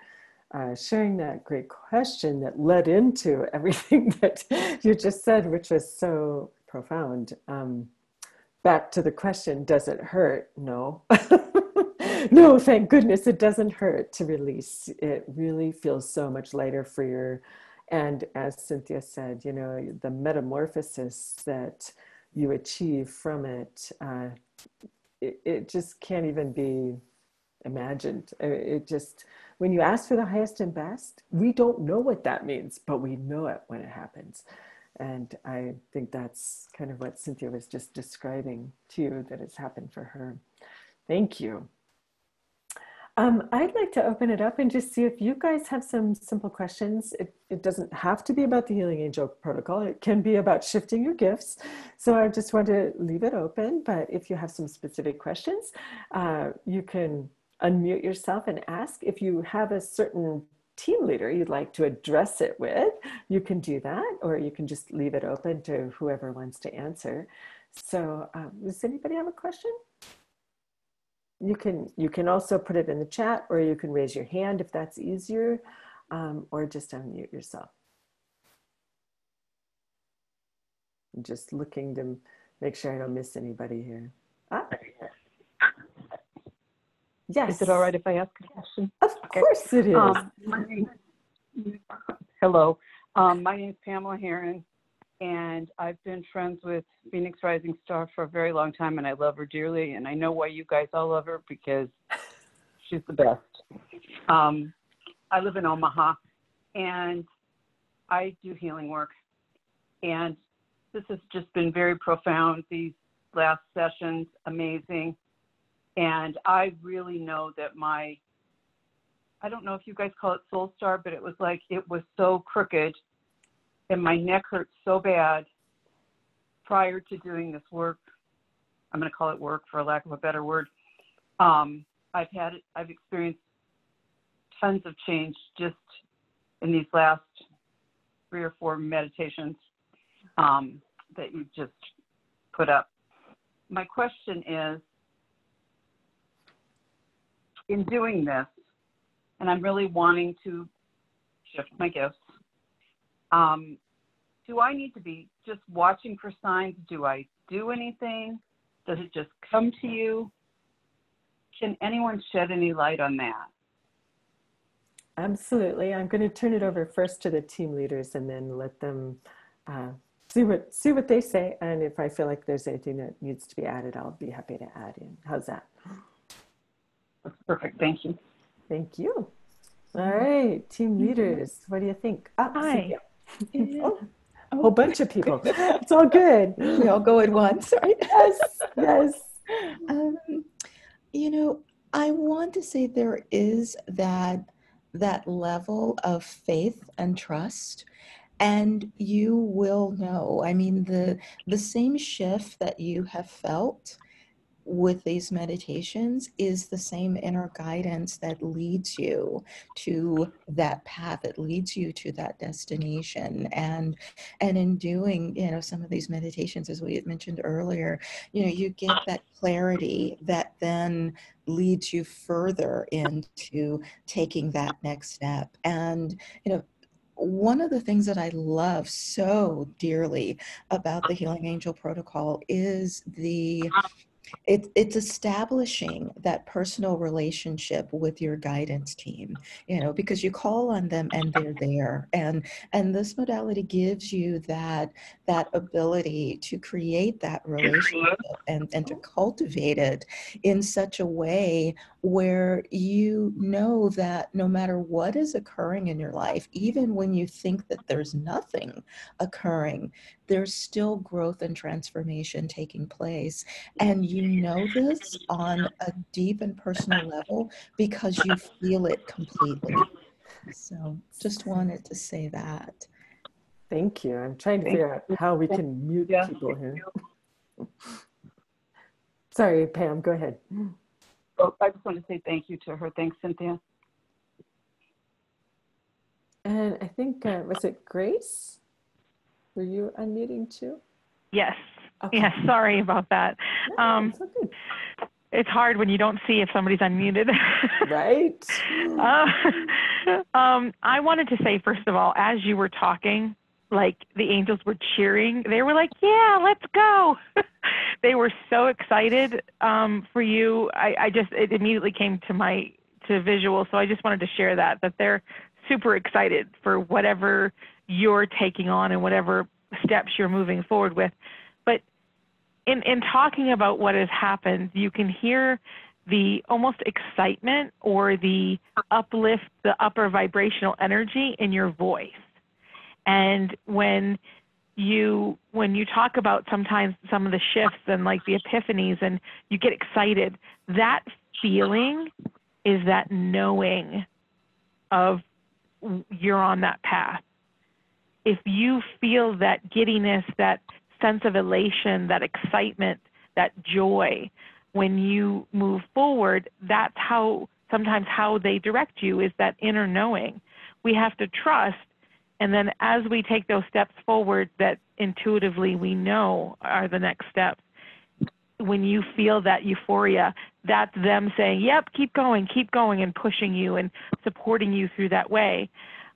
sharing that great question that led into everything that you just said, which was so profound. Back to the question, does it hurt? No. No, thank goodness it doesn't hurt to release. It really feels so much lighter, freer. And as Cynthia said, the metamorphosis that you achieve from it, it just can't even be imagined. It just, when you ask for the highest and best, we don't know what that means, but we know it when it happens. And I think that's kind of what Cynthia was just describing to you, that has happened for her. Thank you. I'd like to open it up and just see if you guys have some simple questions. It doesn't have to be about the Healing Angel Protocol. It can be about shifting your gifts. So I just want to leave it open. But if you have some specific questions, you can unmute yourself and ask. If you have a certain team leader you'd like to address it with, you can do that, or you can just leave it open to whoever wants to answer. So does anybody have a question? You can also put it in the chat, or you can raise your hand if that's easier, or just unmute yourself. I'm just looking to make sure I don't miss anybody here. Yes. Is it all right if I ask a question? Of course it is. Hello. My name is Pamela Heron, and I've been friends with Phoenix Rising Star for a very long time, and I love her dearly, and I know why you guys all love her, because she's the best. I live in Omaha, and I do healing work. And this has just been very profound, these last sessions, amazing. And I really know that I don't know if you guys call it soul star, but it was like, it was so crooked and my neck hurt so bad prior to doing this work. I'm going to call it work for lack of a better word. I've experienced tons of change just in these last 3 or 4 meditations that you just put up. My question is, in doing this, and I'm really wanting to shift my gifts, do I need to be just watching for signs? Do I do anything? Does it just come to you? Can anyone shed any light on that? Absolutely. I'm going to turn it over first to the team leaders and then let them see what they say. And if I feel like there's anything that needs to be added, I'll be happy to add in. How's that? That's perfect. Thank you. Thank you. All right, team leaders, what do you think? Hi. Oh, a whole bunch of people. It's all good. We all go at once, right? Yes, yes. You know, I want to say there is that level of faith and trust, and you will know. I mean, the same shift that you have felt with these meditations is the same inner guidance that leads you to that path, that leads you to that destination. And in doing, some of these meditations, as we had mentioned earlier, you get that clarity that then leads you further into taking that next step. And one of the things that I love so dearly about the Healing Angel Protocol is it's establishing that personal relationship with your guidance team, because you call on them and they're there. And this modality gives you that ability to create that relationship and to cultivate it in such a way where you know that no matter what is occurring in your life, even when you think that there's nothing occurring, there's still growth and transformation taking place. And you know this on a deep and personal level because you feel it completely. So just wanted to say that. Thank you. I'm trying to figure out how we can mute people here. Sorry, Pam, go ahead. Oh, I just want to say thank you to her. Thanks, Cynthia. And I think, was it Grace? Were you unmuting too? Yes. Okay. Yeah, sorry about that. It's okay. It's hard when you don't see if somebody's unmuted. Right? I wanted to say, first of all, as you were talking, like the angels were cheering. They were like, yeah, let's go. They were so excited for you. It immediately came to visual. So I just wanted to share that they're super excited for whatever you're taking on and whatever steps you're moving forward with. But in talking about what has happened, you can hear the almost excitement or the uplift, the upper vibrational energy in your voice. And when you talk about sometimes some of the shifts and like the epiphanies and you get excited, that feeling is that knowing of you're on that path. If you feel that giddiness, that sense of elation, that excitement, that joy, when you move forward, that's sometimes how they direct you, is that inner knowing. We have to trust, and then as we take those steps forward that intuitively we know are the next steps, when you feel that euphoria, that's them saying, yep, keep going, and pushing you and supporting you through that way.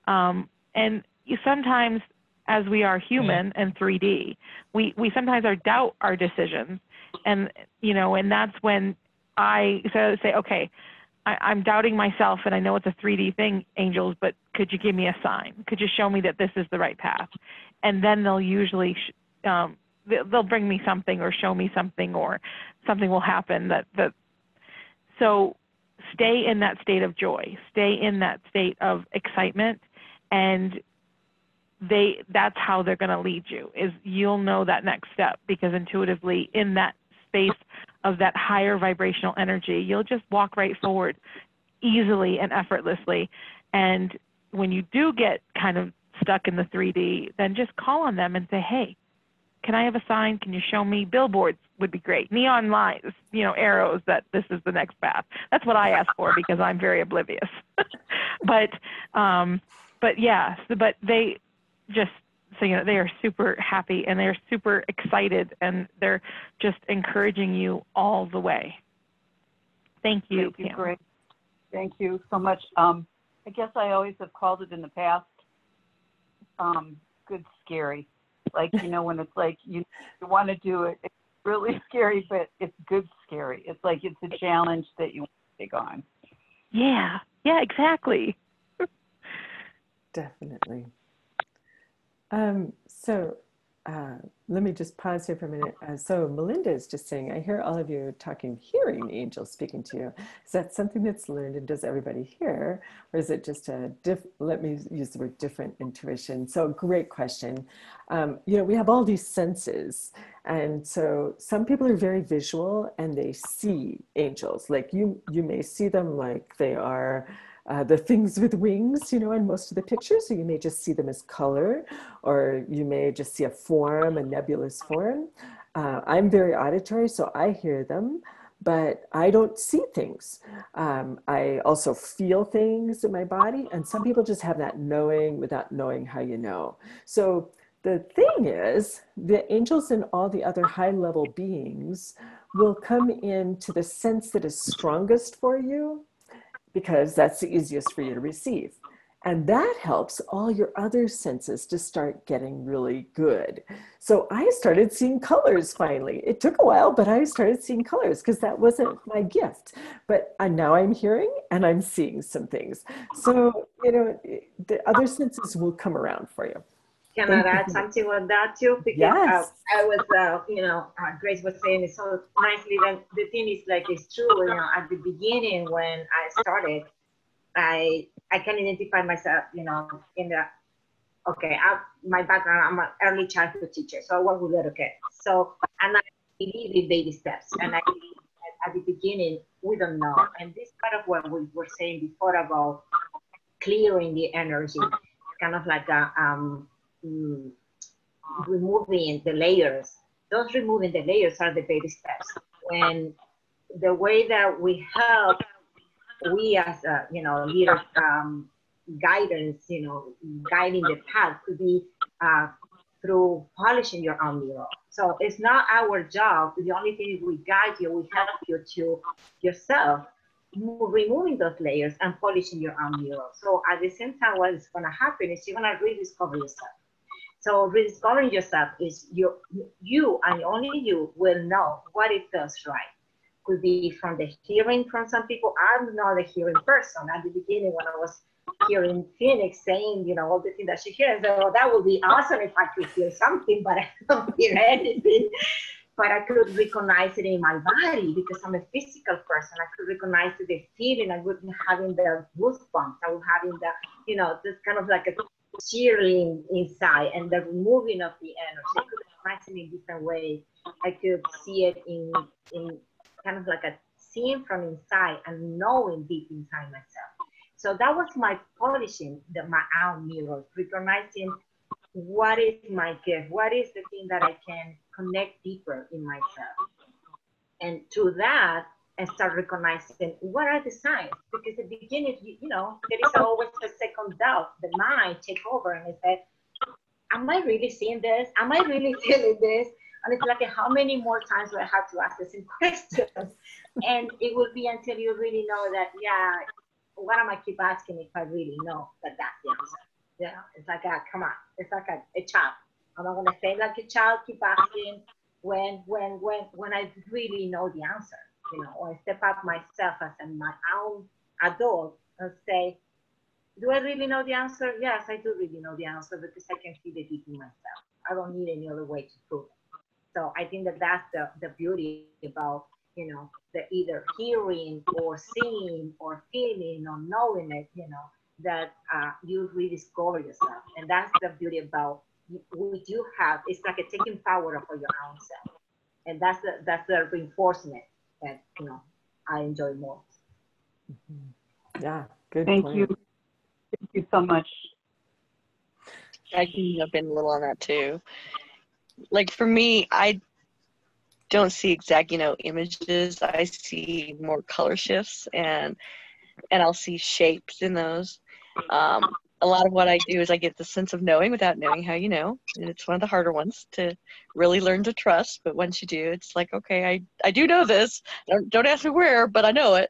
And sometimes, as we are human and 3D, we sometimes doubt our decisions. And, and that's when I say, okay, I'm doubting myself, and I know it's a 3D thing, angels, but could you give me a sign? Could you show me that this is the right path? And then they'll usually, they'll bring me something or show me something, or something will happen so stay in that state of joy, stay in that state of excitement, and that's how they're going to lead you, is you'll know that next step, because intuitively in that space of that higher vibrational energy, you'll just walk right forward easily and effortlessly. And when you do get kind of stuck in the 3D, then just call on them and say, hey, can I have a sign? Can you show me? Billboards would be great. Neon lights, arrows that this is the next path. That's what I ask for, because I'm very oblivious. but yeah, but they just, so they are super happy and they're super excited, and they're just encouraging you all the way. Thank you. Thank you, Grace. Thank you so much. I guess I always have called it in the past, good scary. Like, when it's like you want to do it, it's really scary, but it's good scary. It's like it's a challenge that you want to take on. Yeah, exactly. Definitely. So let me just pause here for a minute. So Melinda is just saying, I hear all of you talking, hearing angels speaking to you. Is that something that's learned, and does everybody hear? Or is it just let me use the word different intuition? So great question. We have all these senses. And so some people are very visual and they see angels. Like you may see them like they are the things with wings, in most of the pictures. So you may just see them as color, or you may just see a form, a nebulous form. I'm very auditory, so I hear them, but I don't see things. I also feel things in my body, and some people just have that knowing without knowing how you know. So the thing is, the angels and all the other high-level beings will come into the sense that is strongest for you, because that's the easiest for you to receive. And that helps all your other senses to start getting really good. So I started seeing colors finally. It took a while, but I started seeing colors because that wasn't my gift. But now I'm hearing and I'm seeing some things. So, the other senses will come around for you. Can I add something with that too? Because yes. I was, Grace was saying it so nicely. That the thing is, like, it's true. At the beginning when I started, I can identify myself, in the, my background, I'm an early childhood teacher, so I work with little kids. So, and I believe in baby steps, and I believe at the beginning we don't know. And this part of what we were saying before about clearing the energy, kind of like removing the layers. Those removing the layers are the baby steps. When the way that we help, we as leaders, guidance, guiding the path could be through polishing your own mirror. So it's not our job. The only thing is we guide you, we help you to yourself, removing those layers and polishing your own mirror. So at the same time, what is going to happen is you're going to rediscover yourself. So rediscovering yourself is you and only you will know what it feels right. Could be from the hearing from some people. I'm not a hearing person. At the beginning, when I was hearing Phoenix saying, all the things that she hears, so that would be awesome if I could hear something, but I don't hear anything. But I could recognize it in my body because I'm a physical person. I could recognize the feeling. I would be having the goosebumps. I would having the, this kind of like a cheering inside and the removing of the energy. I could recognize it in different ways. I could see it in kind of like a seeing from inside and knowing deep inside myself. So that was my polishing my own mirror, recognizing what is my gift, what is the thing that I can connect deeper in myself. And through that, I start recognizing what are the signs. Because at the beginning, there is always a second doubt. The mind take over and it said, am I really seeing this? Am I really feeling this? And it's like, how many more times do I have to ask the same questions? And it will be until you really know that, what am I keep asking if I really know that that's the answer? It's like, come on. It's like a child. I'm not going to say like a child, keep asking when I really know the answer, or I step up myself as my own adult and say, do I really know the answer? Yes, I do really know the answer because I can see the deep in myself. I don't need any other way to prove it. So I think that that's the beauty about you know, the either hearing or seeing or feeling or knowing it, you know, that you rediscover yourself. And that's the beauty about, we do have, it's like a taking power over your own self. And that's the reinforcement that, you know, I enjoy more. Yeah, good Thank point. you. Thank you so much. I can jump in a little on that too. Like for me, I don't see exact, images. I see more color shifts, and I'll see shapes in those. A lot of what I do is I get the sense of knowing without knowing how you know. And it's one of the harder ones to really learn to trust. But once you do, it's like, okay, I do know this. Don't ask me where, but I know it.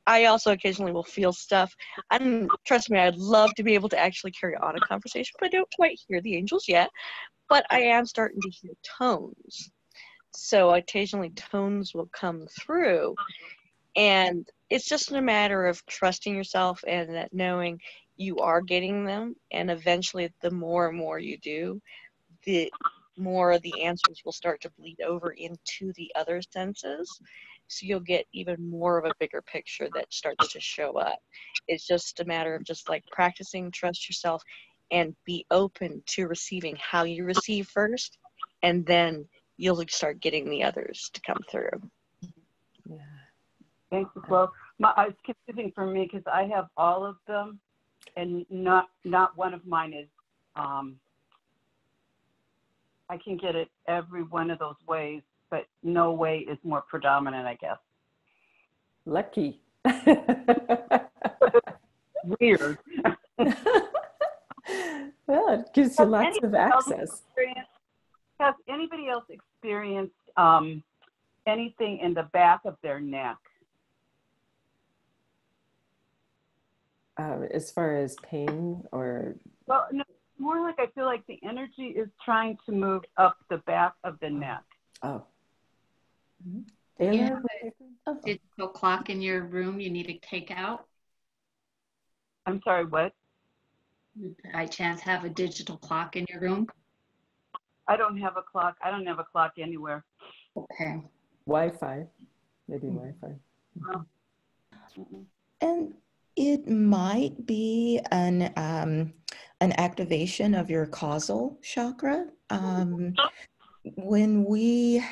I also occasionally will feel stuff. And trust me, I'd love to be able to actually carry on a conversation, but I don't quite hear the angels yet. But I am starting to hear tones. So occasionally tones will come through. And it's just a matter of trusting yourself and that knowing you are getting them. And eventually, the more and more you do, the more of the answers will start to bleed over into the other senses. So you'll get even more of a bigger picture that starts to show up. It's just a matter of just like practicing, trust yourself, and be open to receiving how you receive first, and then you'll start getting the others to come through. Yeah. Thanks as well. It's confusing for me because I have all of them, and not one of mine is. I can get it every one of those ways, but no way is more predominant, I guess. Lucky. Weird. Well, it gives you lots of access. Has anybody else experienced anything in the back of their neck? As far as pain or? Well, no, more like I feel like the energy is trying to move up the back of the neck. Oh. Yeah, digital clock in your room you need to take out. I'm sorry, what? You by chance have a digital clock in your room? I don't have a clock. I don't have a clock anywhere. Okay. Wi-Fi, maybe Wi-Fi. And it might be an activation of your causal chakra. When we,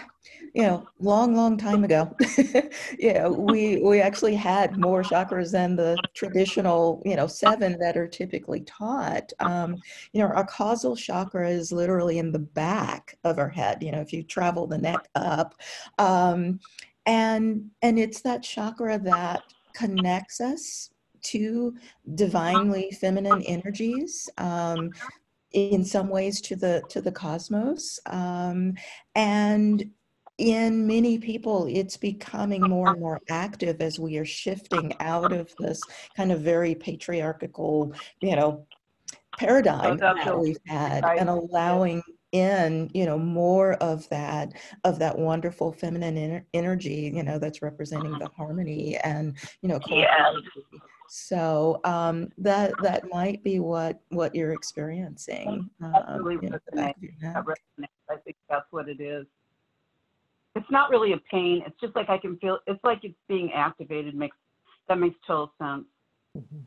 long time ago, we actually had more chakras than the traditional, 7 that are typically taught. Our causal chakra is literally in the back of our head, if you travel the neck up. And it's that chakra that connects us to divinely feminine energies, in some ways to the cosmos, and in many people it's becoming more and more active as we are shifting out of this kind of very patriarchal paradigm that we've had, and allowing in more of that wonderful feminine energy that's representing the harmony and so that might be what you're experiencing. That really resonates. That resonates. I think that's what it is. It's not really a pain. It's just like I can feel. It's like it's being activated. That makes total sense. Mm-hmm.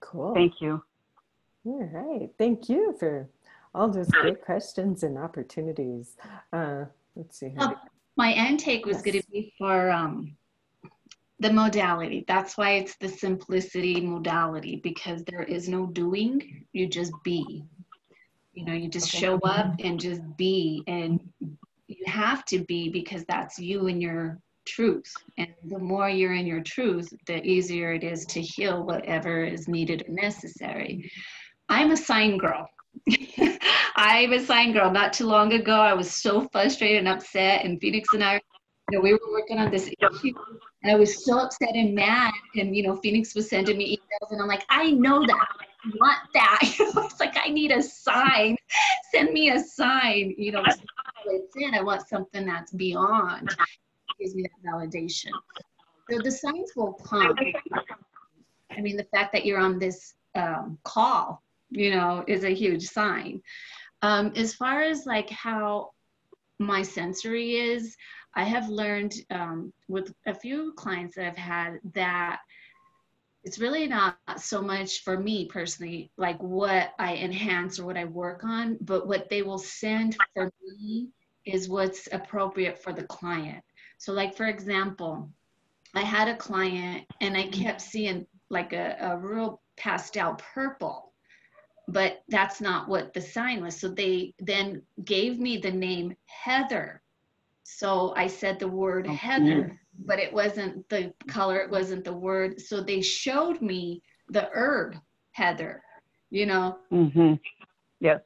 Cool. Thank you. All right. Thank you for all those great questions and opportunities. Let's see. My intake was going to be for the modality. That's why it's the simplicity modality, because there is no doing. You just be. You just show up and just be. And you have to be, because that's you and your truth. And the more you're in your truth, the easier it is to heal whatever is needed or necessary. I'm a sign girl. I'm a sign girl. Not too long ago, I was so frustrated and upset, and Phoenix and I, we were working on this issue, and I was so upset and mad, and Phoenix was sending me emails, and I'm like, I know that, I want that. It's like, I need a sign. Send me a sign. It's in. I want something that's beyond. It gives me that validation. So the signs will come. I mean, the fact that you're on this call, is a huge sign. As far as like how my sensory is, I have learned with a few clients that I've had that it's really not so much for me personally, like what I enhance or what I work on, but what they will send for me is what's appropriate for the client. So like, for example, I had a client and I kept seeing like a real pastel purple, but that's not what the sign was. So they then gave me the name Heather. So I said the word Heather, but it wasn't the color, it wasn't the word. So they showed me the herb Heather, you know? Mm-hmm. Yes.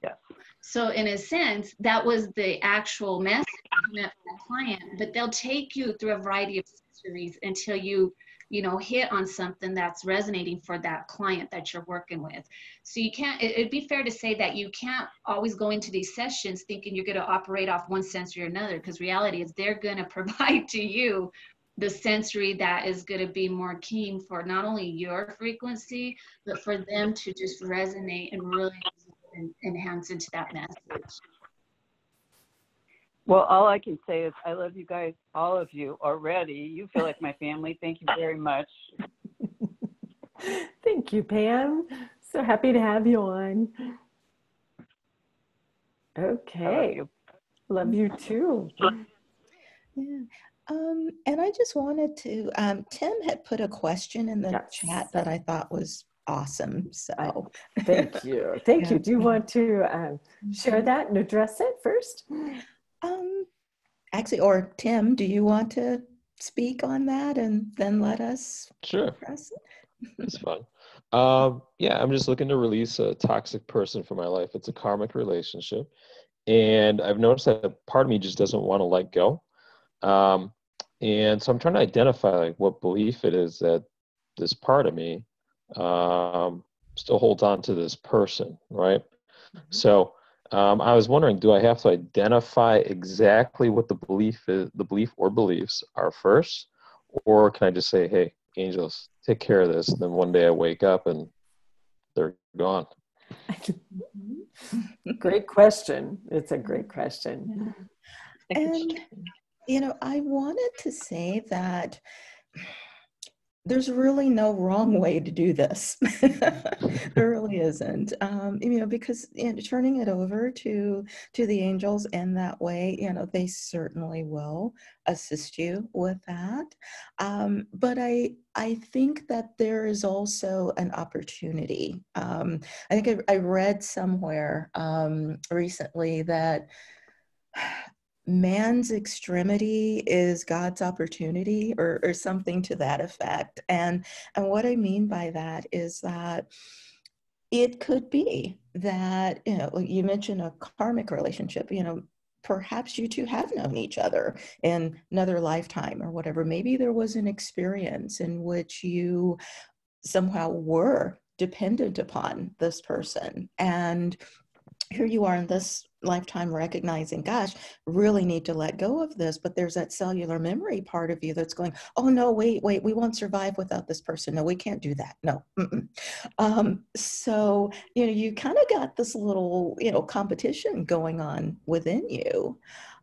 Yes. So in a sense, that was the actual message meant for the client, but they'll take you through a variety of sensories until you know, hit on something that's resonating for that client that you're working with. So you can't, it'd be fair to say that you can't always go into these sessions thinking you're going to operate off one sensory or another, because reality is they're going to provide to you the sensory that is going to be more keen for not only your frequency, but for them to just resonate and really enhance into that message. Well, all I can say is I love you guys, all of you already. You feel like my family. Thank you very much. Thank you, Pam. So happy to have you on. Okay. I love you. Love you too. Yeah. And I just wanted to, Tim had put a question in the chat that I thought was awesome. So thank you. Thank you. Do you want to share Mhm. that and address it first? Actually, or Tim, do you want to speak on that and then let us Sure. address it? It's fun. Yeah, I'm just looking to release a toxic person from my life. It's a karmic relationship. And I've noticed that part of me just doesn't want to let go. And so I'm trying to identify like what belief it is that this part of me still holds on to this person, right? Mm-hmm. So I was wondering, do I have to identify exactly what the belief is, the belief or beliefs are first, or can I just say, "Hey, angels, take care of this," and then one day I wake up and they're gone? Great question. It's a great question. And, you know, I wanted to say that there's really no wrong way to do this. There really isn't. You know, because turning it over to the angels in that way, you know, they certainly will assist you with that. But I think that there is also an opportunity. I think I read somewhere recently that man's extremity is God's opportunity, or something to that effect. And what I mean by that is that it could be that, you know, you mentioned a karmic relationship, you know, perhaps you two have known each other in another lifetime or whatever. Maybe there was an experience in which you somehow were dependent upon this person, and here you are in this lifetime recognizing, gosh, really need to let go of this. But there's that cellular memory part of you that's going, oh, no, wait, we won't survive without this person. No, we can't do that. No. So, you know, you kind of got this little, you know, competition going on within you.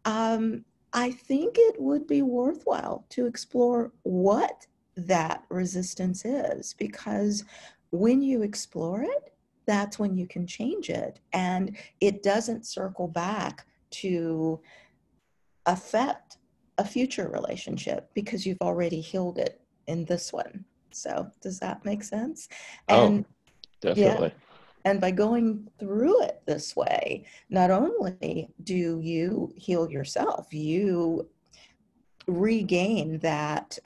I think it would be worthwhile to explore what that resistance is, because when you explore it, that's when you can change it. And it doesn't circle back to affect a future relationship because you've already healed it in this one. So does that make sense? And definitely. Yeah. And by going through it this way, not only do you heal yourself, you regain that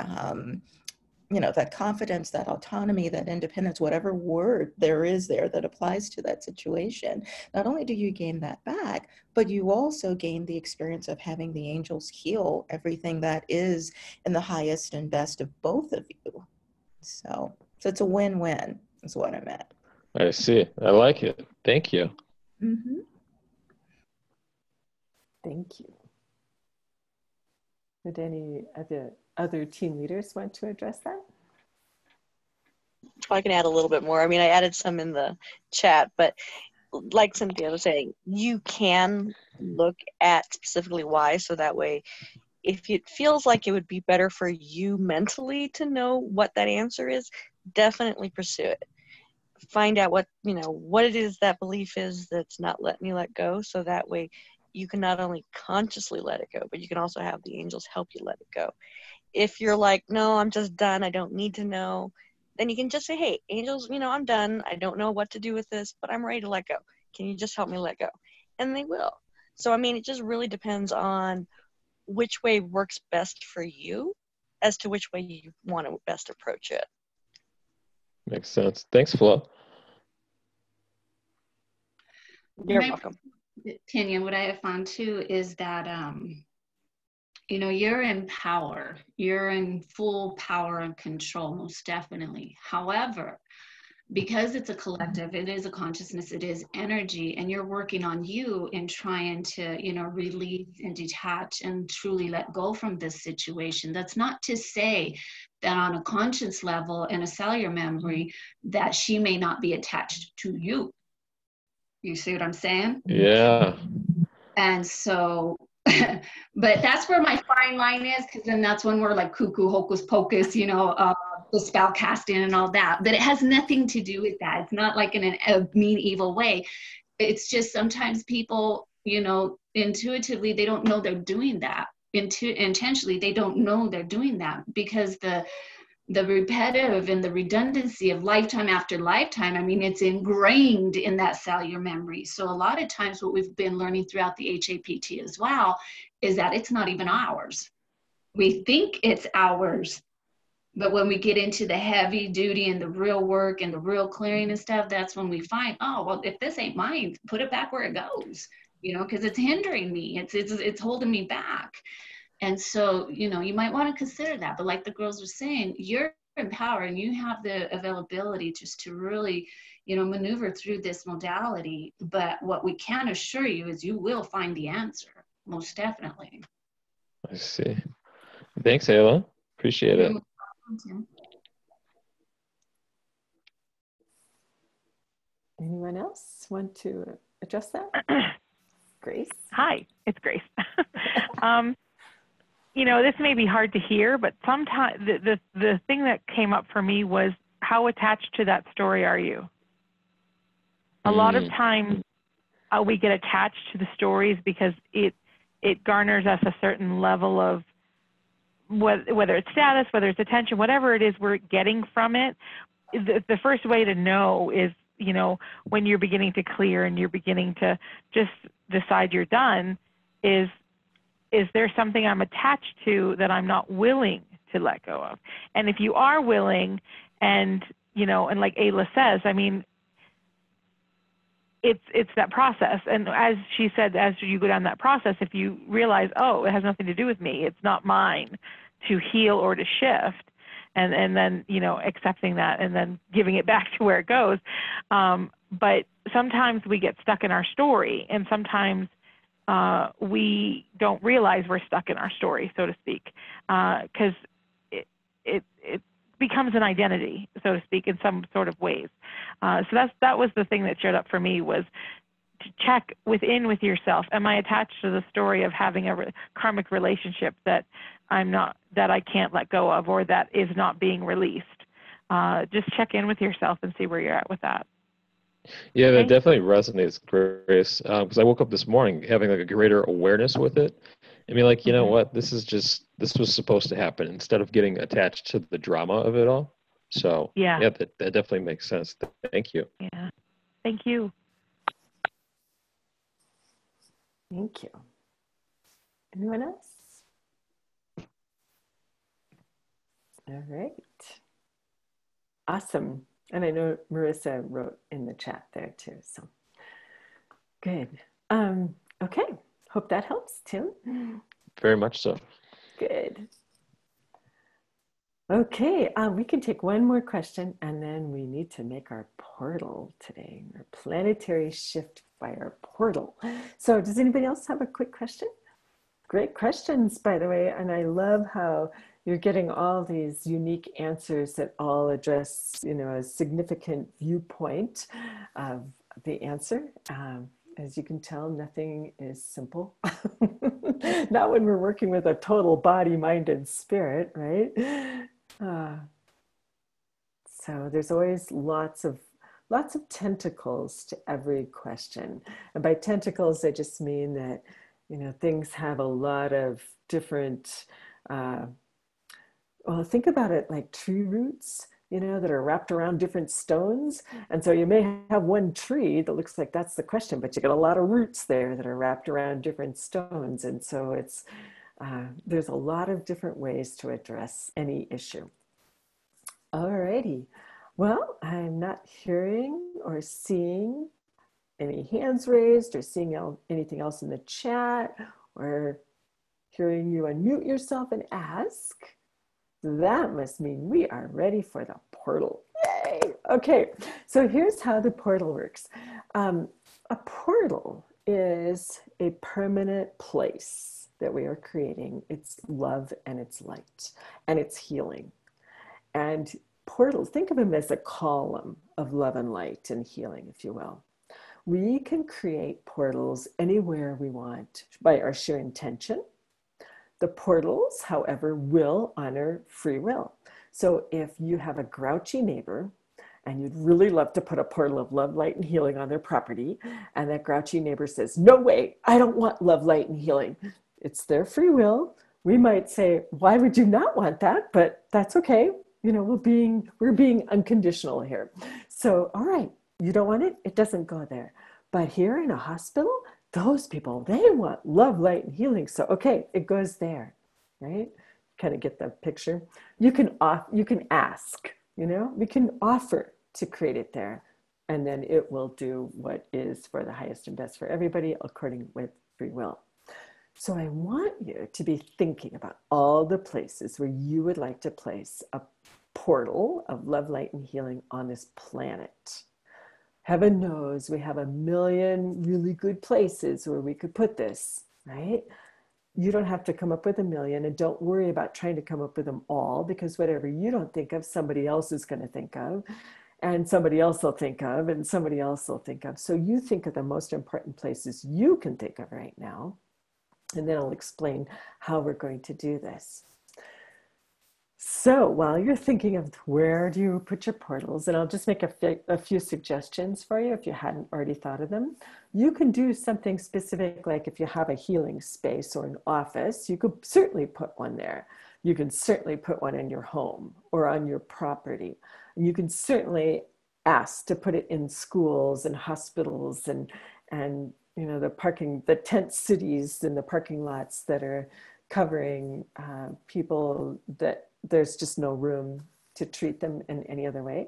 you know, that confidence, that autonomy, that independence, whatever word there is there that applies to that situation. Not only do you gain that back, but you also gain the experience of having the angels heal everything that is in the highest and best of both of you. So it's a win-win is what I meant. I see. I like it. Thank you. Mm-hmm. Thank you. Would any of the other team leaders want to address that? I can add a little bit more. I mean, I added some in the chat, but like Cynthia was saying, you can look at specifically why, so that way, if it feels like it would be better for you mentally to know what that answer is, definitely pursue it. Find out what, what it is that belief is that's not letting you let go, so that way you can not only consciously let it go, but you can also have the angels help you let it go. If you're like, no, I'm just done, I don't need to know, then you can just say, hey, angels, I'm done. I don't know what to do with this, but I'm ready to let go. Can you just help me let go? And they will. So, it just really depends on which way works best for you as to which way you want to best approach it. Makes sense. Thanks, Flo. You're welcome. Tanya, what I have found too is that, you're in power. You're in full power and control, most definitely. However, because it's a collective, it is a consciousness, it is energy, and you're working on you in trying to, release and detach and truly let go from this situation. That's not to say that on a conscious level and a cellular memory that she may not be attached to you. You see what I'm saying? Yeah. And so, but that's where my fine line is, because then that's when we're like cuckoo, hocus pocus, the spell casting and all that. But it has nothing to do with that. It's not like in a mean, evil way. It's just sometimes people, intuitively, they don't know they're doing that. Intentionally, they don't know they're doing that, because the repetitive and the redundancy of lifetime after lifetime, it's ingrained in that cellular memory. So a lot of times what we've been learning throughout the HAPT as well is that it's not even ours. We think it's ours, but when we get into the heavy duty and the real work and the real clearing and stuff, that's when we find, oh, well, if this ain't mine, put it back where it goes, because it's hindering me. It's holding me back. And so, you might want to consider that. But like the girls were saying, you're in power and you have the availability just to really, maneuver through this modality. But what we can assure you is you will find the answer, most definitely. I see. Thanks, Ayla. Appreciate it. Anyone else want to address that? Grace? Hi, it's Grace. This may be hard to hear, but sometimes the thing that came up for me was, how attached to that story are you? A lot of times we get attached to the stories because it garners us a certain level of, whether it's status, whether it's attention, whatever it is we're getting from it. The first way to know is, when you're beginning to clear and you're beginning to just decide you're done, is there something I'm attached to that I'm not willing to let go of? And if you are willing, and and like Ayla says, it's that process. And as she said, as you go down that process, if you realize, oh, it has nothing to do with me, it's not mine to heal or to shift, and then accepting that and then giving it back to where it goes. But sometimes we get stuck in our story, and sometimes we don't realize we're stuck in our story, so to speak, because it becomes an identity, so to speak, in some sort of ways. So that was the thing that showed up for me, was to check within with yourself. Am I attached to the story of having a karmic relationship that I can't let go of, or that is not being released? Just check in with yourself and see where you're at with that. Yeah, that definitely resonates, Grace. Because I woke up this morning having like a greater awareness with it. You know what? This was supposed to happen, instead of getting attached to the drama of it all. So yeah, that definitely makes sense. Thank you. Yeah, thank you. Thank you. Anyone else? All right. Awesome. And I know Marissa wrote in the chat there too, so good. Okay, hope that helps, Tim. Very much so. Good. Okay, we can take one more question, and then we need to make our portal today, our planetary shift fire portal. So does anybody else have a quick question? Great questions, by the way, and I love how you're getting all these unique answers that all address, a significant viewpoint of the answer. As you can tell, nothing is simple. Not when we're working with a total body, mind, and spirit, right? Uh, so there's always lots of tentacles to every question. And by tentacles, I just mean that, you know, things have a lot of different, well, think about it like tree roots, you know, that are wrapped around different stones. And so you may have one tree that looks like that's the question, but you got a lot of roots there that are wrapped around different stones. And so it's, there's a lot of different ways to address any issue. Alrighty. Well, I'm not hearing or seeing any hands raised or seeing anything else in the chat or hearing you unmute yourself and ask. That must mean we are ready for the portal. Yay! Okay, so here's how the portal works. A portal is a permanent place that we are creating. It's love and it's light and it's healing. And portals, think of them as a column of love and light and healing, if you will. We can create portals anywhere we want by our sheer intention. The portals, however, will honor free will. So if you have a grouchy neighbor and you'd really love to put a portal of love, light, and healing on their property, and that grouchy neighbor says, no way, I don't want love, light, and healing. It's their free will. We might say, why would you not want that? But that's okay. You know, we're being unconditional here. So, all right, you don't want it? It doesn't go there. But here in a hospital, those people, they want love, light, and healing. So, okay, it goes there, right? Kind of get the picture. You can ask, you know, we can offer to create it there, and then it will do what is for the highest and best for everybody according with free will. So I want you to be thinking about all the places where you would like to place a portal of love, light, and healing on this planet. Heaven knows we have a million really good places where we could put this, right? You don't have to come up with a million, and don't worry about trying to come up with them all, because whatever you don't think of, somebody else is going to think of, and somebody else will think of, and somebody else will think of. So you think of the most important places you can think of right now, and then I'll explain how we're going to do this. So while you're thinking of where do you put your portals, and I'll just make a few suggestions for you if you hadn't already thought of them. You can do something specific, like if you have a healing space or an office, you could certainly put one there. You can certainly put one in your home or on your property. You can certainly ask to put it in schools and hospitals and you know, the tent cities and the parking lots that are covering people that there's just no room to treat them in any other way.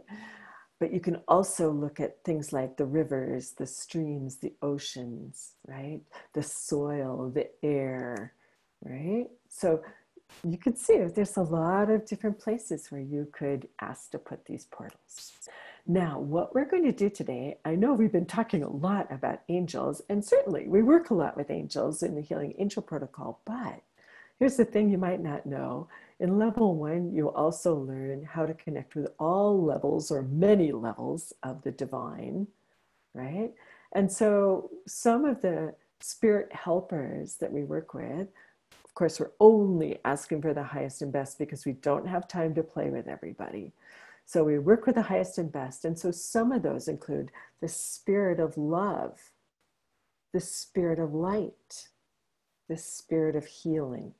But you can also look at things like the rivers, the streams, the oceans, right? The soil, the air, right? So you could see there's a lot of different places where you could ask to put these portals. Now, what we're going to do today, I know we've been talking a lot about angels, and certainly we work a lot with angels in the Healing Angel Protocol, but here's the thing you might not know. In level 1, you also learn how to connect with all levels or many levels of the divine, right? And so some of the spirit helpers that we work with, of course, we're only asking for the highest and best because we don't have time to play with everybody. So we work with the highest and best. And so some of those include the spirit of love, the spirit of light, the spirit of healing.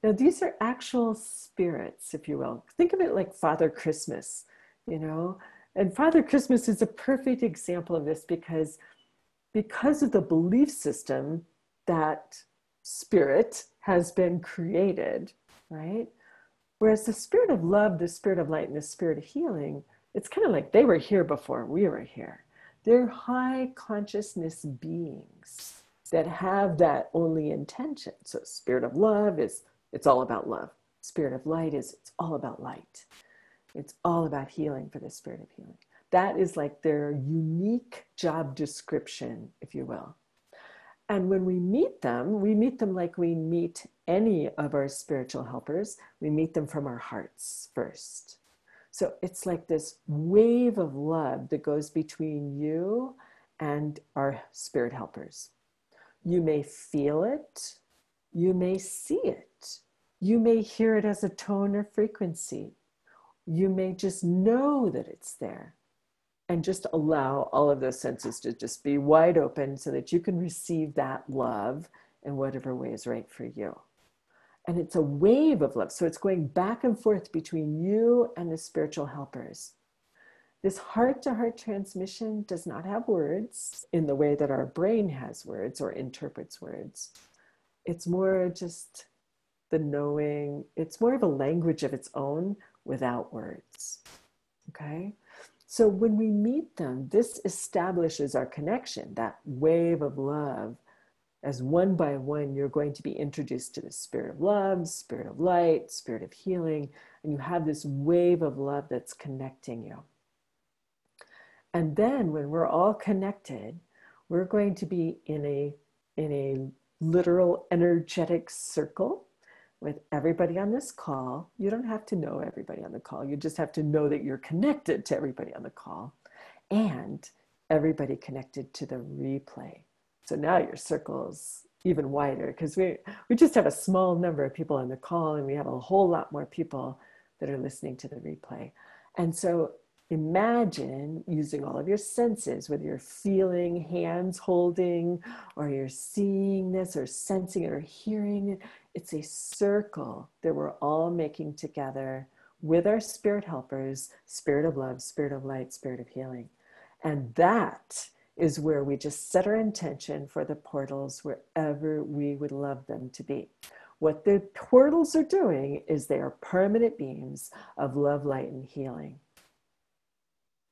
Now, these are actual spirits, if you will. Think of it like Father Christmas, you know? And Father Christmas is a perfect example of this because of the belief system that spirit has been created, right? Whereas the spirit of love, the spirit of light, and the spirit of healing, it's kind of like they were here before we were here. They're high consciousness beings that have that only intention. So spirit of love it's all about love. Spirit of light it's all about light. It's all about healing for the spirit of healing. That is like their unique job description, if you will. And when we meet them like we meet any of our spiritual helpers. We meet them from our hearts first. So it's like this wave of love that goes between you and our spirit helpers. You may feel it, you may see it, you may hear it as a tone or frequency, you may just know that it's there, and just allow all of those senses to just be wide open so that you can receive that love in whatever way is right for you. And it's a wave of love. So it's going back and forth between you and the spiritual helpers. This heart-to-heart transmission does not have words in the way that our brain has words or interprets words. It's more just the knowing. It's more of a language of its own without words. Okay? So when we meet them, this establishes our connection, that wave of love. As one by one, you're going to be introduced to the spirit of love, spirit of light, spirit of healing, and you have this wave of love that's connecting you. And then when we're all connected, we're going to be in a literal energetic circle with everybody on this call. You don't have to know everybody on the call. You just have to know that you're connected to everybody on the call and everybody connected to the replay. So now your circle's even wider because we just have a small number of people on the call and we have a whole lot more people that are listening to the replay. And so imagine using all of your senses, whether you're feeling, hands holding, or you're seeing this or sensing it or hearing it. It's a circle that we're all making together with our spirit helpers, spirit of love, spirit of light, spirit of healing. And that is where we just set our intention for the portals wherever we would love them to be. What the portals are doing is they are permanent beams of love, light, and healing.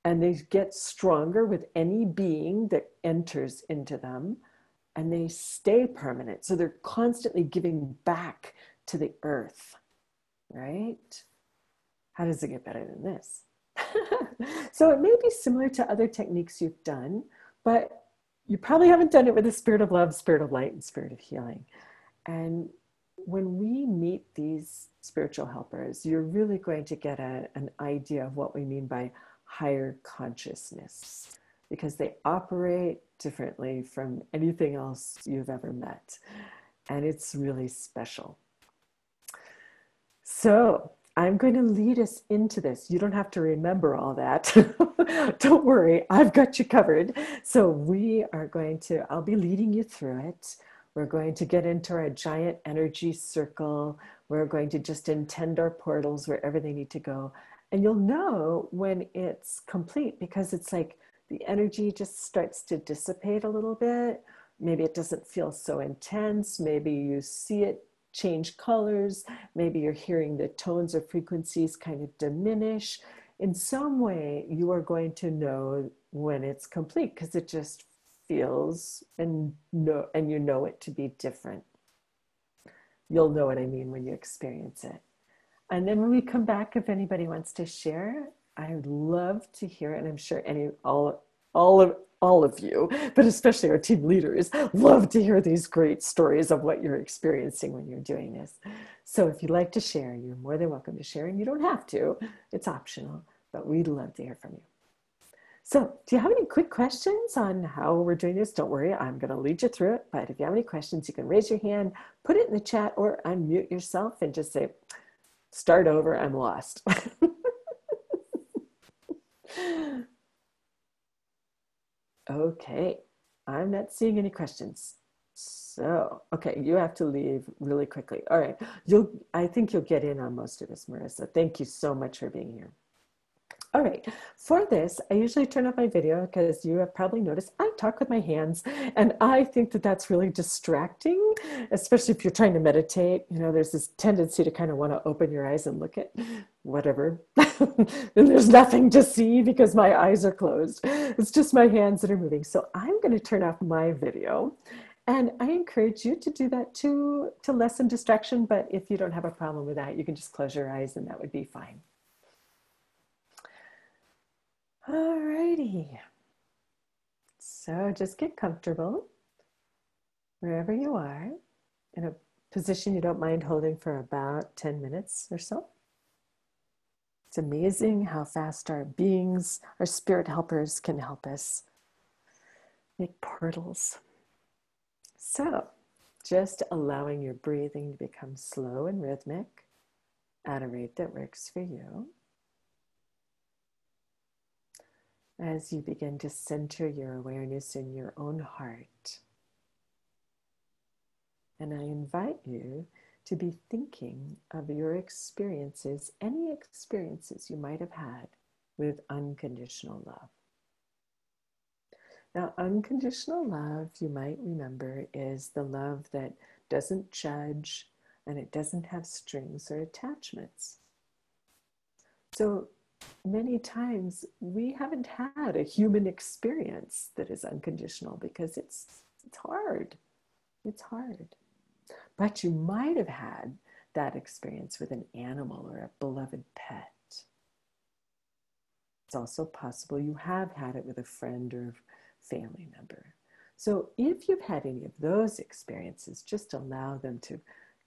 And they get stronger with any being that enters into them, and they stay permanent. So they're constantly giving back to the earth, right? How does it get better than this? So it may be similar to other techniques you've done, but you probably haven't done it with the spirit of love, spirit of light, and spirit of healing. And when we meet these spiritual helpers, you're really going to get an idea of what we mean by higher consciousness, because they operate differently from anything else you've ever met. And it's really special. So I'm going to lead us into this. You don't have to remember all that. Don't worry, I've got you covered. So we are going to, I'll be leading you through it. We're going to get into our giant energy circle. We're going to just intend our portals wherever they need to go. And you'll know when it's complete because it's like the energy just starts to dissipate a little bit. Maybe it doesn't feel so intense. Maybe you see it change colors. Maybe you're hearing the tones or frequencies kind of diminish. In some way, you are going to know when it's complete because it just feels and you know it to be different. You'll know what I mean when you experience it. And then when we come back, if anybody wants to share, I would love to hear it. And I'm sure all of you, but especially our team leaders, love to hear these great stories of what you're experiencing when you're doing this. So if you'd like to share, you're more than welcome to share, and you don't have to. It's optional, but we'd love to hear from you. So do you have any quick questions on how we're doing this? Don't worry, I'm going to lead you through it. But if you have any questions, you can raise your hand, put it in the chat, or unmute yourself and just say, start over, I'm lost. Okay, I'm not seeing any questions. So, okay, you have to leave really quickly. All right, I think you'll get in on most of this, Marissa. Thank you so much for being here. All right, for this, I usually turn off my video because you have probably noticed I talk with my hands, and I think that that's really distracting, especially if you're trying to meditate. You know, there's this tendency to kind of want to open your eyes and look at whatever. And there's nothing to see because my eyes are closed. It's just my hands that are moving. So I'm going to turn off my video. And I encourage you to do that to lessen distraction. But if you don't have a problem with that, you can just close your eyes and that would be fine. All righty. So just get comfortable wherever you are in a position you don't mind holding for about 10 minutes or so. It's amazing how fast our beings, our spirit helpers can help us. make portals. So, just allowing your breathing to become slow and rhythmic at a rate that works for you. As you begin to center your awareness in your own heart. And I invite you to be thinking of your experiences, any experiences you might have had with unconditional love. Now, unconditional love, you might remember, is the love that doesn't judge and it doesn't have strings or attachments. So many times we haven't had a human experience that is unconditional because it's hard. It's hard. But you might have had that experience with an animal or a beloved pet. It's also possible you have had it with a friend or family member. So if you've had any of those experiences, just allow them to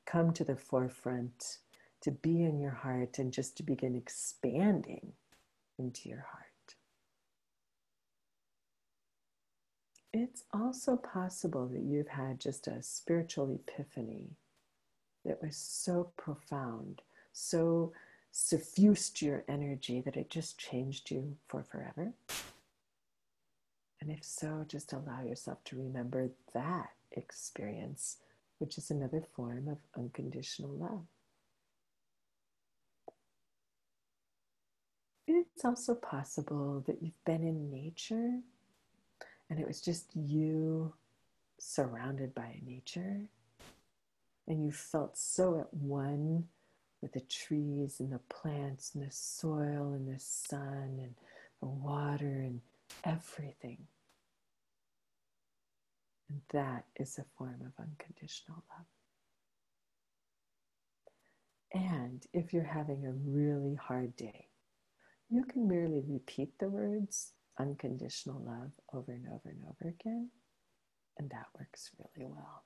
come to the forefront, to be in your heart, and just to begin expanding into your heart. It's also possible that you've had just a spiritual epiphany that was so profound, so suffused your energy that it just changed you for forever. And if so, just allow yourself to remember that experience, which is another form of unconditional love. It's also possible that you've been in nature and it was just you surrounded by nature and you felt so at one with the trees and the plants and the soil and the sun and the water and everything. And that is a form of unconditional love. And if you're having a really hard day, you can merely repeat the words unconditional love over and over and over again, and that works really well.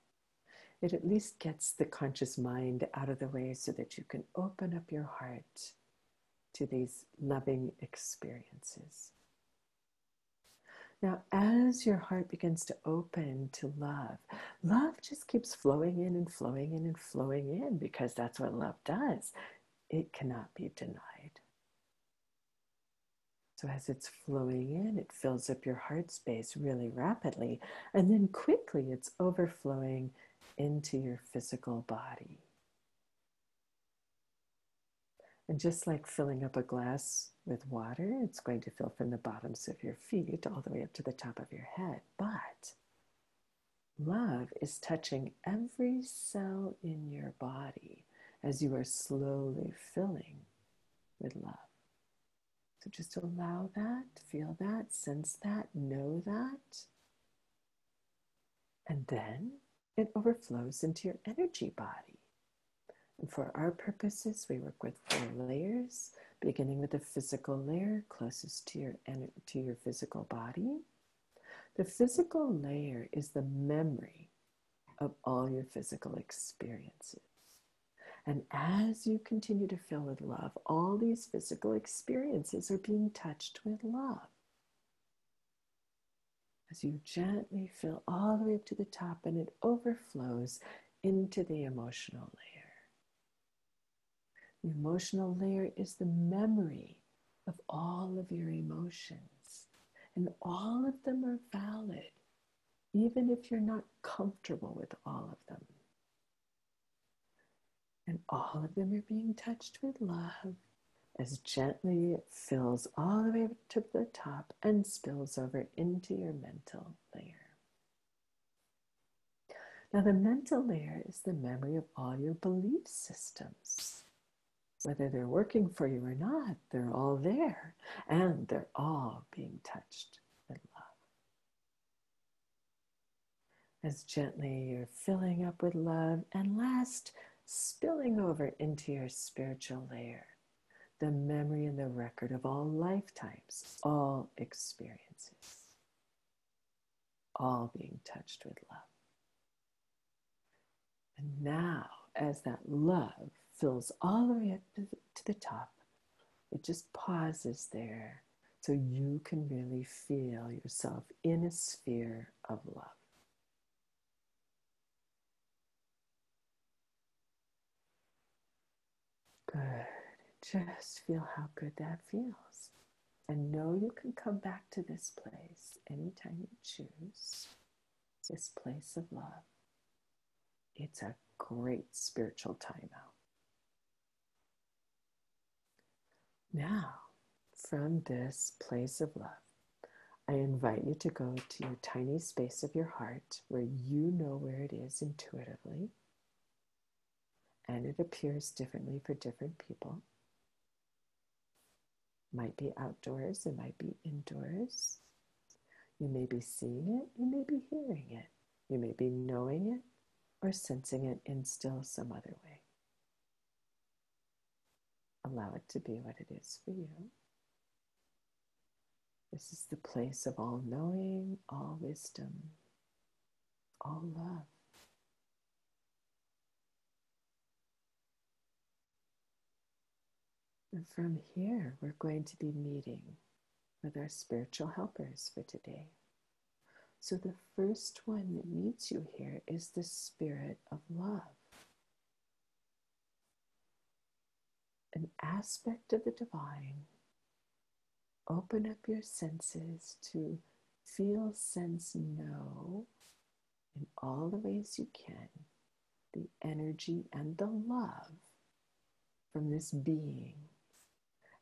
It at least gets the conscious mind out of the way so that you can open up your heart to these loving experiences. Now, as your heart begins to open to love, love just keeps flowing in and flowing in and flowing in because that's what love does. It cannot be denied. So as it's flowing in, it fills up your heart space really rapidly, and then quickly it's overflowing into your physical body. And just like filling up a glass with water, it's going to fill from the bottoms of your feet all the way up to the top of your head. But love is touching every cell in your body as you are slowly filling with love. So just allow that, feel that, sense that, know that. And then it overflows into your energy body. And for our purposes, we work with 4 layers, beginning with the physical layer closest to your physical body. The physical layer is the memory of all your physical experiences. And as you continue to fill with love, all these physical experiences are being touched with love. As you gently fill all the way up to the top and it overflows into the emotional layer. The emotional layer is the memory of all of your emotions. And all of them are valid, even if you're not comfortable with all of them. And all of them are being touched with love as gently it fills all the way up to the top and spills over into your mental layer. Now, the mental layer is the memory of all your belief systems. Whether they're working for you or not, they're all there, and they're all being touched with love. As gently you're filling up with love, and last, spilling over into your spiritual layer, the memory and the record of all lifetimes, all experiences, all being touched with love. And now, as that love fills all the way up to the top, it just pauses there so you can really feel yourself in a sphere of love. Good. Just feel how good that feels. And know you can come back to this place anytime you choose. This place of love. It's a great spiritual timeout. Now, from this place of love, I invite you to go to your tiny space of your heart where you know where it is intuitively, and it appears differently for different people. Might be outdoors, it might be indoors. You may be seeing it, you may be hearing it, you may be knowing it or sensing it in still some other way. Allow it to be what it is for you. This is the place of all knowing, all wisdom, all love. And from here, we're going to be meeting with our spiritual helpers for today. So the first one that meets you here is the spirit of love. An aspect of the divine. Open up your senses to feel, sense, know in all the ways you can the energy and the love from this being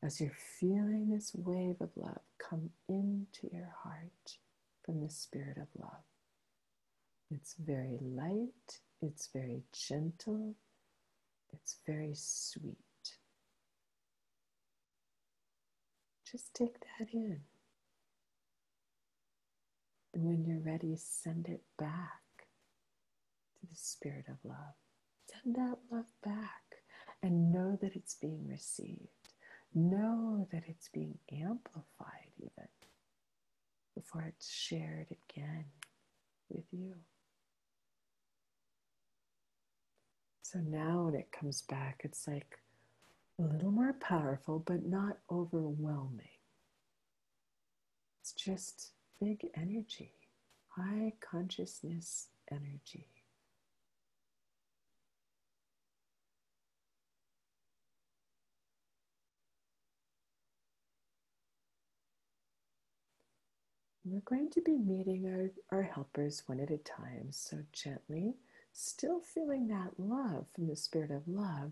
as you're feeling this wave of love come into your heart from the spirit of love. It's very light, it's very gentle, it's very sweet. Just take that in. And when you're ready, send it back to the spirit of love. Send that love back and know that it's being received. Know that it's being amplified even before it's shared again with you. So now when it comes back, it's like a little more powerful, but not overwhelming. It's just big energy, high consciousness energy. We're going to be meeting our helpers one at a time, so gently, still feeling that love from the spirit of love,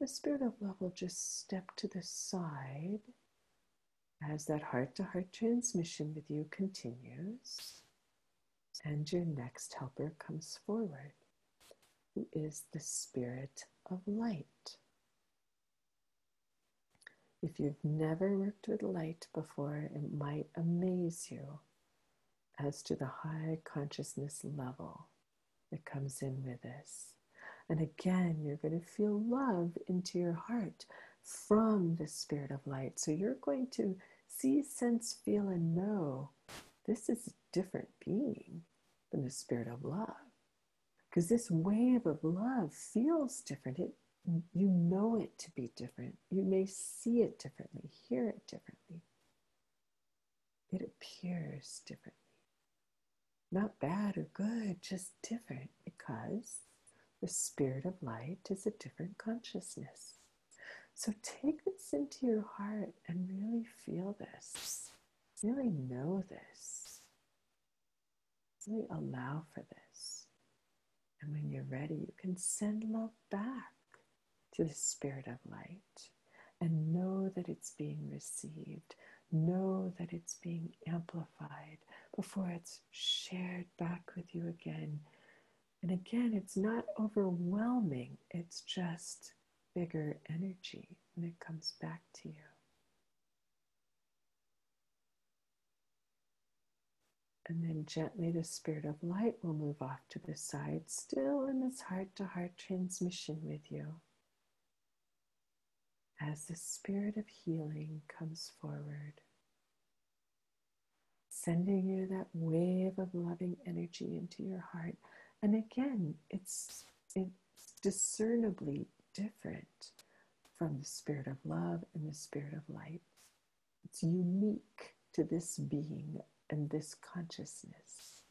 the spirit of love will just step to the side as that heart-to-heart transmission with you continues, and your next helper comes forward, who is the spirit of light. If you've never worked with light before, it might amaze you as to the high consciousness level that comes in with this. And again, you're going to feel love into your heart from the spirit of light. So you're going to see, sense, feel, and know this is a different being than the spirit of love. Because this wave of love feels different. You know it to be different. You may see it differently, hear it differently. It appears differently. Not bad or good, just different, because the spirit of light is a different consciousness. So take this into your heart and really feel this. Really know this. Really allow for this. And when you're ready, you can send love back to the spirit of light and know that it's being received. Know that it's being amplified before it's shared back with you again. And again, it's not overwhelming. It's just bigger energy when it comes back to you. And then gently the spirit of light will move off to the side, still in this heart-to-heart transmission with you, as the spirit of healing comes forward, sending you that wave of loving energy into your heart. And again, it's discernibly different from the spirit of love and the spirit of light. It's unique to this being and this consciousness.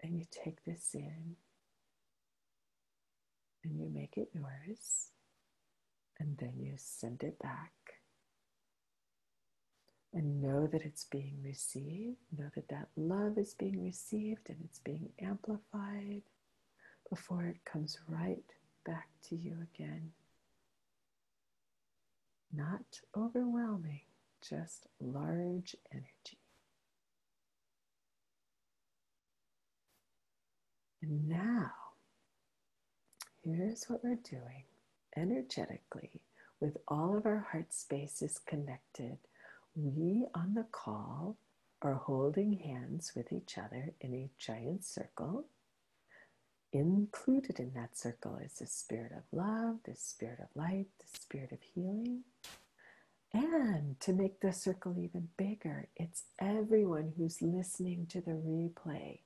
And you take this in and you make it yours, and then you send it back. And know that it's being received. Know that that love is being received and it's being amplified before it comes right back to you again. Not overwhelming, just large energy. And now, here's what we're doing energetically with all of our heart spaces connected. We on the call are holding hands with each other in a giant circle. Included in that circle is the spirit of love, the spirit of light, the spirit of healing. And to make the circle even bigger, it's everyone who's listening to the replay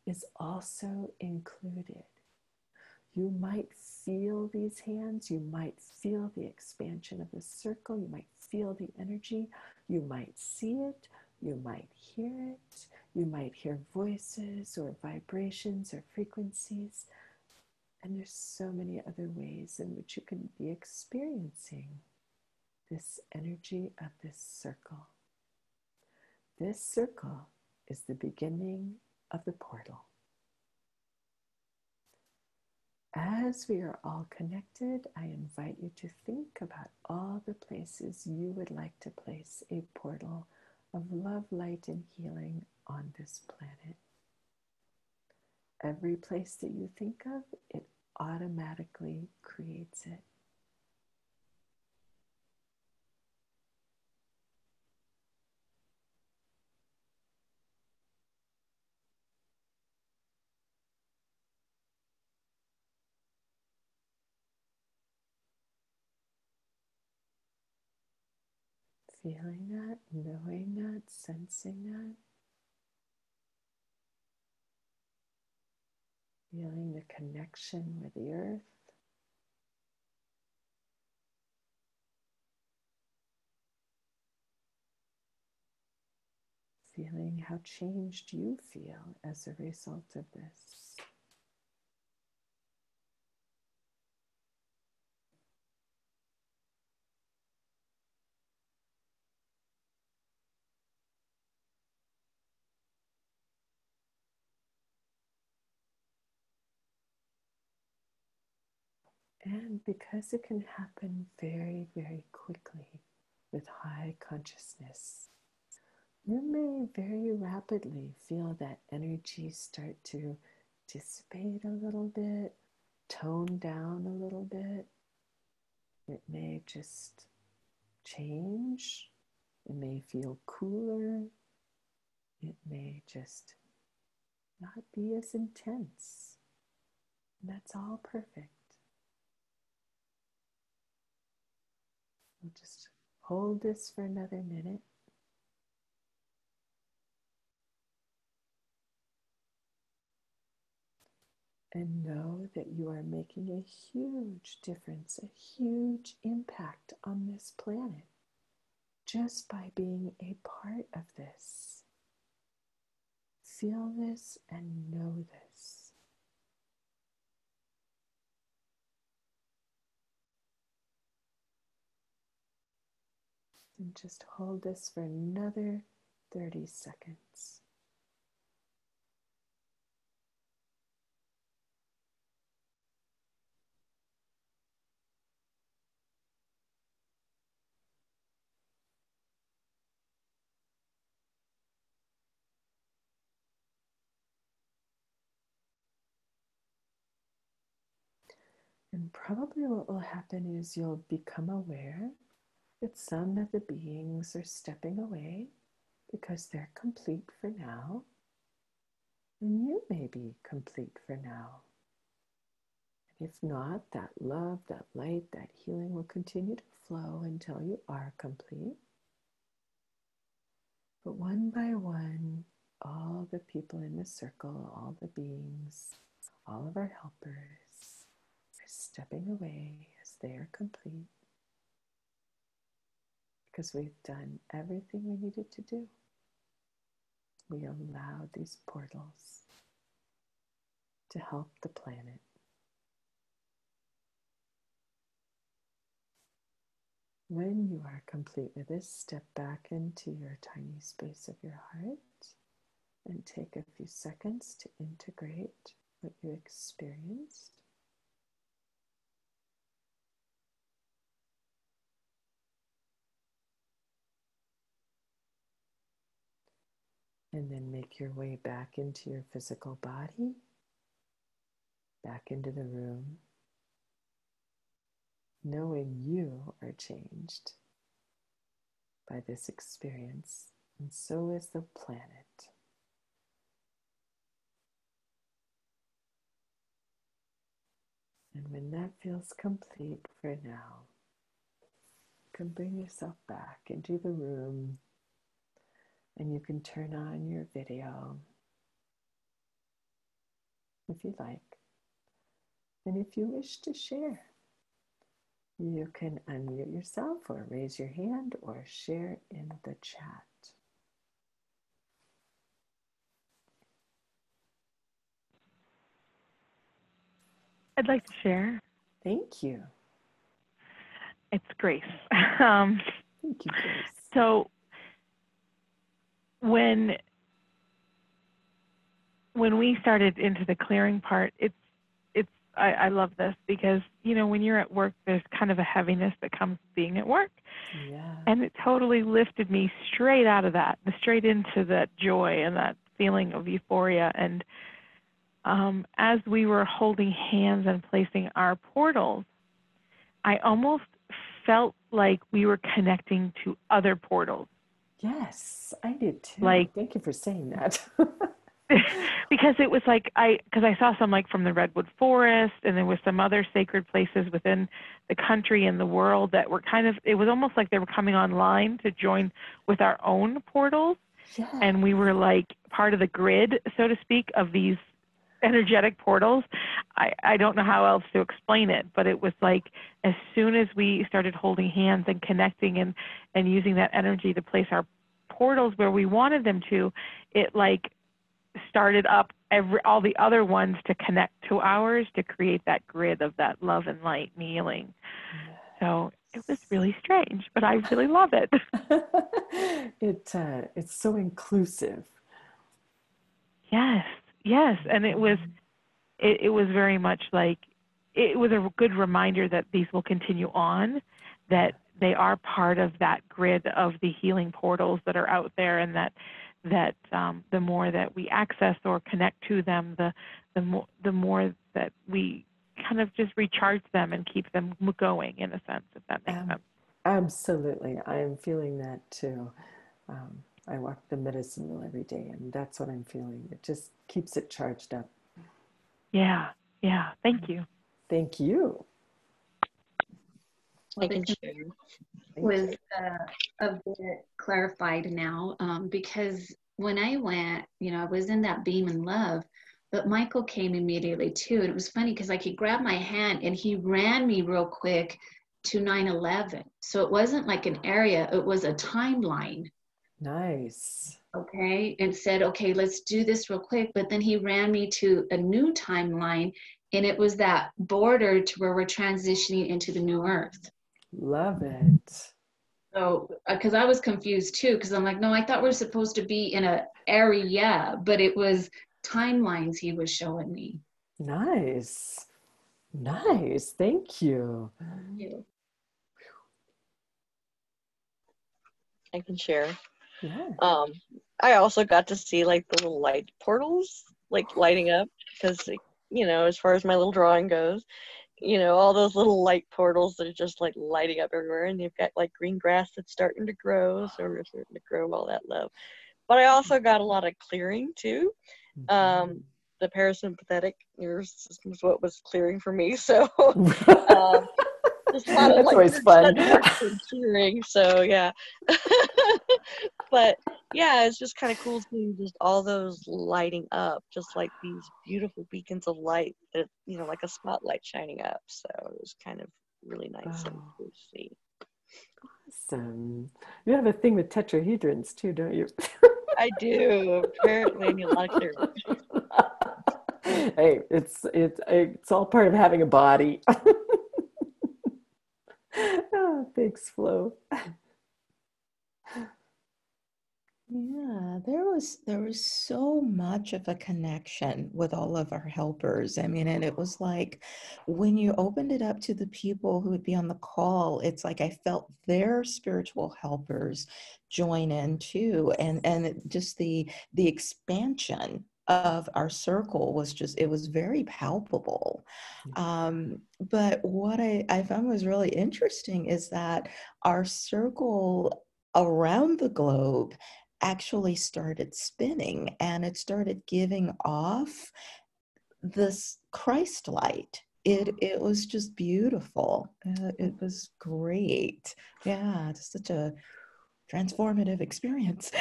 is also included. You might feel these hands, you might feel the expansion of the circle, you might feel the energy, you might see it, you might hear it, you might hear voices or vibrations or frequencies. And there's so many other ways in which you can be experiencing this energy of this circle. This circle is the beginning of the portal. As we are all connected, I invite you to think about all the places you would like to place a portal of love, light, and healing on this planet. Every place that you think of, it automatically creates it. Feeling that, knowing that, sensing that. Feeling the connection with the earth. Feeling how changed you feel as a result of this. And because it can happen very, very quickly with high consciousness, you may very rapidly feel that energy start to dissipate a little bit, tone down a little bit. It may just change. It may feel cooler. It may just not be as intense. And that's all perfect. We'll just hold this for another minute. And know that you are making a huge difference, a huge impact on this planet just by being a part of this. Feel this and know this. And just hold this for another 30 seconds. And probably what will happen is you'll become aware that some of the beings are stepping away because they're complete for now. And you may be complete for now. And if not, that love, that light, that healing will continue to flow until you are complete. But one by one, all the people in the circle, all the beings, all of our helpers are stepping away as they are complete. because we've done everything we needed to do. We allowed these portals to help the planet. When you are complete with this, step back into your tiny space of your heart and take a few seconds to integrate what you experienced. And then make your way back into your physical body, back into the room, knowing you are changed by this experience, and so is the planet. And when that feels complete for now, you can bring yourself back into the room and you can turn on your video if you like. And if you wish to share, you can unmute yourself or raise your hand or share in the chat. I'd like to share. Thank you. It's Grace. Thank you, Grace. So when we started into the clearing part, I love this because, you know, when you're at work, there's kind of a heaviness that comes being at work. Yeah. And it totally lifted me straight out of that, straight into that joy and that feeling of euphoria. And as we were holding hands and placing our portals, I almost felt like we were connecting to other portals. Yes, I did too. Like, thank you for saying that. because it was like, because I saw some like from the Redwood Forest, and there was some other sacred places within the country and the world that were kind of, it was almost like they were coming online to join with our own portals. Yes. And we were like part of the grid, so to speak, of these energetic portals. I don't know how else to explain it, but it was like as soon as we started holding hands and connecting and using that energy to place our portals where we wanted them to, it like started up all the other ones to connect to ours to create that grid of that love and light and healing. Yes. So it was really strange, but I really love it. It's so inclusive. Yes, and it was very much like, it was a good reminder that these will continue on, that they are part of that grid of the healing portals that are out there, and that the more that we access or connect to them, the more that we kind of just recharge them and keep them going, in a sense, if that makes sense. Absolutely. I am feeling that too. I walk the medicine wheel every day, and that's what I'm feeling. It just keeps it charged up. Yeah. Thank you. Thank you. I can share. Was a bit clarified now, because when I went, you know, I was in that beam and love, but Michael came immediately too. And it was funny because like he grabbed my hand and he ran me real quick to 9/11. So it wasn't like an area, it was a timeline. Nice. Okay, and said, okay, let's do this real quick. But then he ran me to a new timeline, and it was that border to where we're transitioning into the new earth. Love it. So, because I was confused too, because I'm like, no, I thought we were supposed to be in a area, but it was timelines he was showing me. Nice. Thank you. Thank you. I can share. Yeah. I also got to see like the little light portals like lighting up, because, you know, as far as my little drawing goes, you know, all those little light portals that are just like lighting up everywhere, and you've got like green grass that's starting to grow, so we're starting to grow all that love. But I also got a lot of clearing too. The parasympathetic nervous system is what was clearing for me, so just a lot of That's like always fun. clearing, so yeah. But yeah, it's just kind of cool seeing just all those lighting up, just like these beautiful beacons of light that, you know, like a spotlight shining up. So it was kind of really nice and cool to see. Awesome. You have a thing with tetrahedrons too, don't you? I do. Apparently, I need a lot of clear. Hey, it's all part of having a body. Oh, thanks, Flo. Yeah, there was so much of a connection with all of our helpers. I mean, and it was like when you opened it up to the people who would be on the call, it's like I felt their spiritual helpers join in too. And just the expansion of our circle was just, it was very palpable. But what I found was really interesting is that our circle around the globe actually started spinning, and it started giving off this Christ light. It was just beautiful. It was great. Yeah, it's such a transformative experience.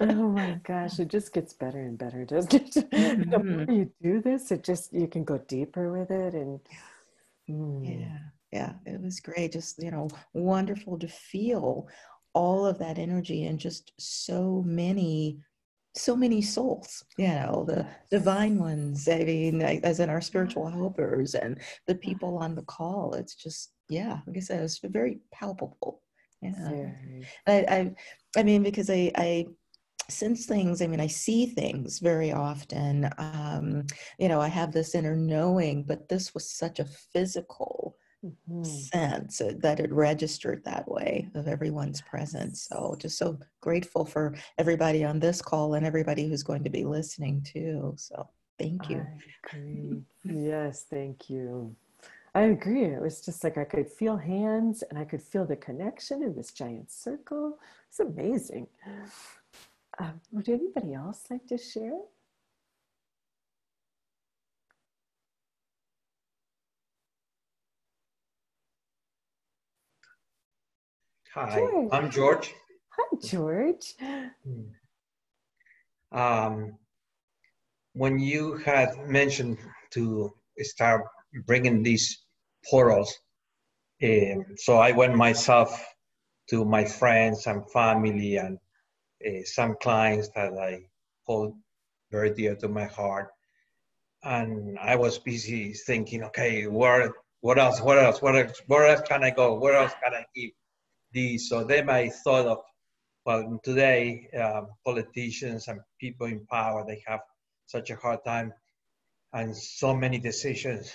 Oh my gosh, it just gets better and better, doesn't it? The more Mhm. you do this, it just, you can go deeper with it. And Yeah, yeah, it was great. Just, wonderful to feel all of that energy and just so many souls, the yes. divine ones. I mean, as in our spiritual helpers and the people on the call. It's just, yeah, like I said, it's very palpable. Yeah. Very. I mean, because I sense things. I mean, I see things very often. I have this inner knowing, but this was such a physical Mhm. sense that it registered that way of everyone's presence. So just so grateful for everybody on this call and everybody who's going to be listening too. So thank I you. agree. Yes, thank you. I agree. It was just like I could feel hands and I could feel the connection in this giant circle. It's amazing. Would anybody else like to share? Hi, George. I'm George. Hi, George. Um, when you had mentioned to start bringing these portals, so I went myself to my friends and family and some clients that I hold very dear to my heart. And I was busy thinking, okay, what else, where else can I go? Where else can I give these? So then I thought of, well, today, politicians and people in power, they have such a hard time and so many decisions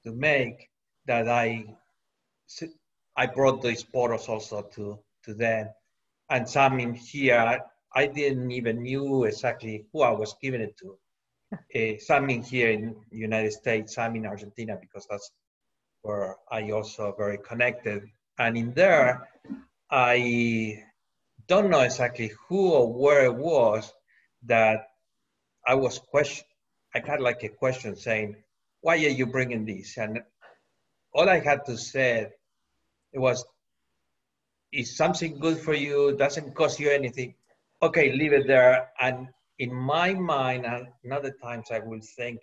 to make that I brought these portals also to them. And some in here, I didn't even knew exactly who I was giving it to. Some in here in the United States, some in Argentina, because that's where I also very connected. And in there, I don't know exactly who or where it was that I was question. I got like a question saying, "Why are you bringing this?" And all I had to say it was, "Is something good for you? Doesn't cost you anything? Okay, leave it there." And in my mind, and other times I will think,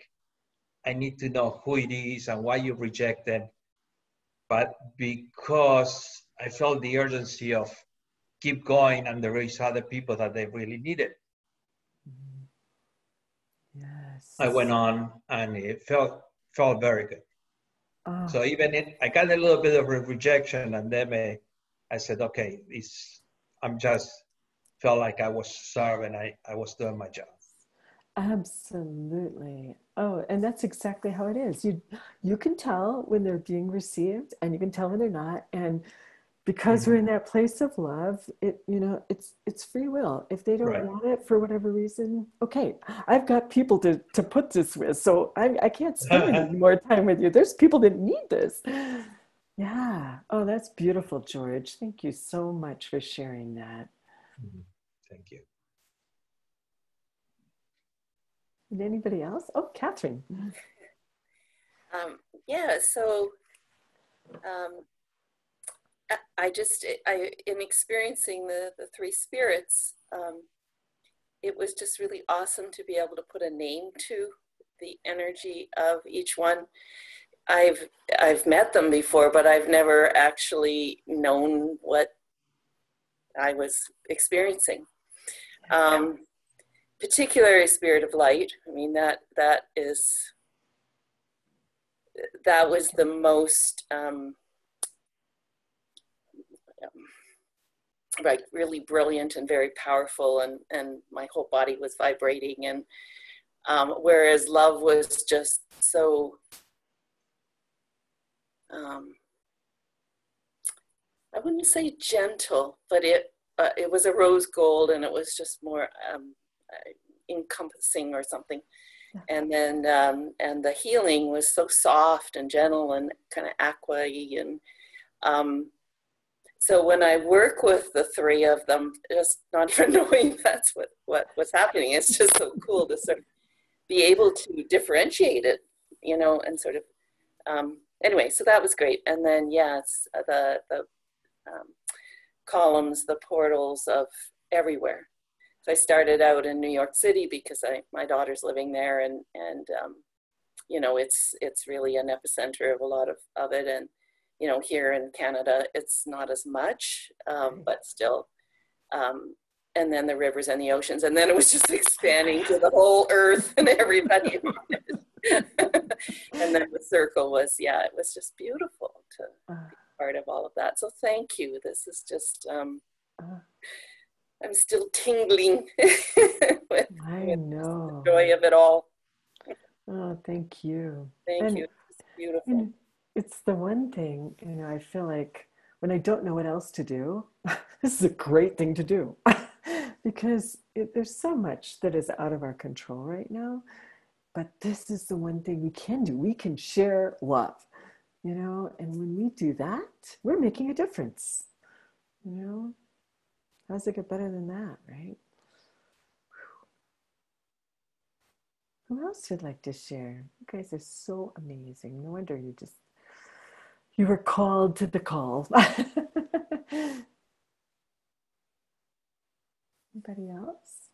I need to know who it is and why you reject them. But because I felt the urgency of keep going, and there is other people that they really need it. I went Yes. on, and it felt very good. Oh, So even I got a little bit of a rejection, and then I said, okay, I'm just felt like I was serving, I was doing my job. absolutely. Oh, and that's exactly how it is. You can tell when they're being received and you can tell when they're not. And because we're in that place of love, it's free will. If they don't Right. want it for whatever reason, okay, I've got people to put this with, so I can't spend any more time with you. There's people that need this. Yeah. Oh, that's beautiful, George. Thank you so much for sharing that. Thank you. And anybody else? Oh, Catherine. Yeah, so in experiencing the three spirits, it was just really awesome to be able to put a name to the energy of each one. I've met them before, but I've never actually known what I was experiencing. Particularly Spirit of Light. I mean, that was the most like really brilliant and very powerful, and my whole body was vibrating, and whereas love was just so I wouldn't say gentle, but it was a rose gold, and it was just more encompassing or something. And then and the healing was so soft and gentle and kind of aqua-y, and so when I work with the three of them, just not even knowing that's what was happening, it's just so cool to sort of be able to differentiate it, you know, and sort of anyway, so that was great. And then it's the columns, the portals of everywhere. So I started out in New York City because my daughter's living there, and you know, it's really an epicenter of a lot of it. And you know, here in Canada, it's not as much, but still. And then the rivers and the oceans, and then it was just expanding to the whole earth and everybody. And then the circle was, it was just beautiful to be part of all of that. So thank you. This is just, I'm still tingling with the joy of it all. Oh, thank you. Thank you. It's beautiful. It's the one thing, you know, I feel like when I don't know what else to do, this is a great thing to do because there's so much that is out of our control right now. But this is the one thing we can do. We can share love, you know, and when we do that, we're making a difference, you know. How's it get better than that, right? Who else would like to share? You guys are so amazing. No wonder you were called to the call. Anybody else?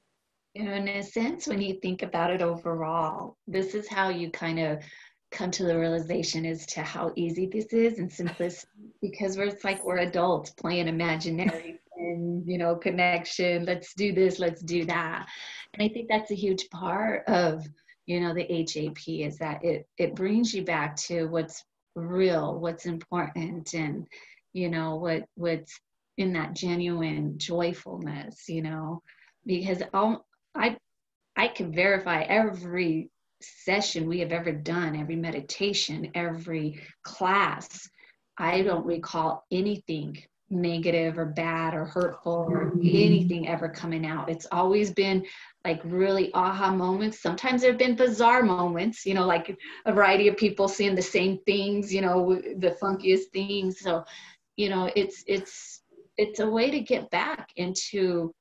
You know, in a sense, when you think about it overall, this is how you kind of come to the realization as to how easy this is and simplistic, because we're adults playing imaginary and, you know, connection. Let's do this, let's do that. And I think that's a huge part of, you know, the HAP is that it brings you back to what's real, what's important, and, you know, what's in that genuine joyfulness, you know, because I can verify every session we have ever done, every meditation, every class. I don't recall anything negative or bad or hurtful or anything ever coming out. It's always been like really aha moments. Sometimes there have been bizarre moments, you know, like a variety of people seeing the same things, you know, the funkiest things. So, you know, it's a way to get back into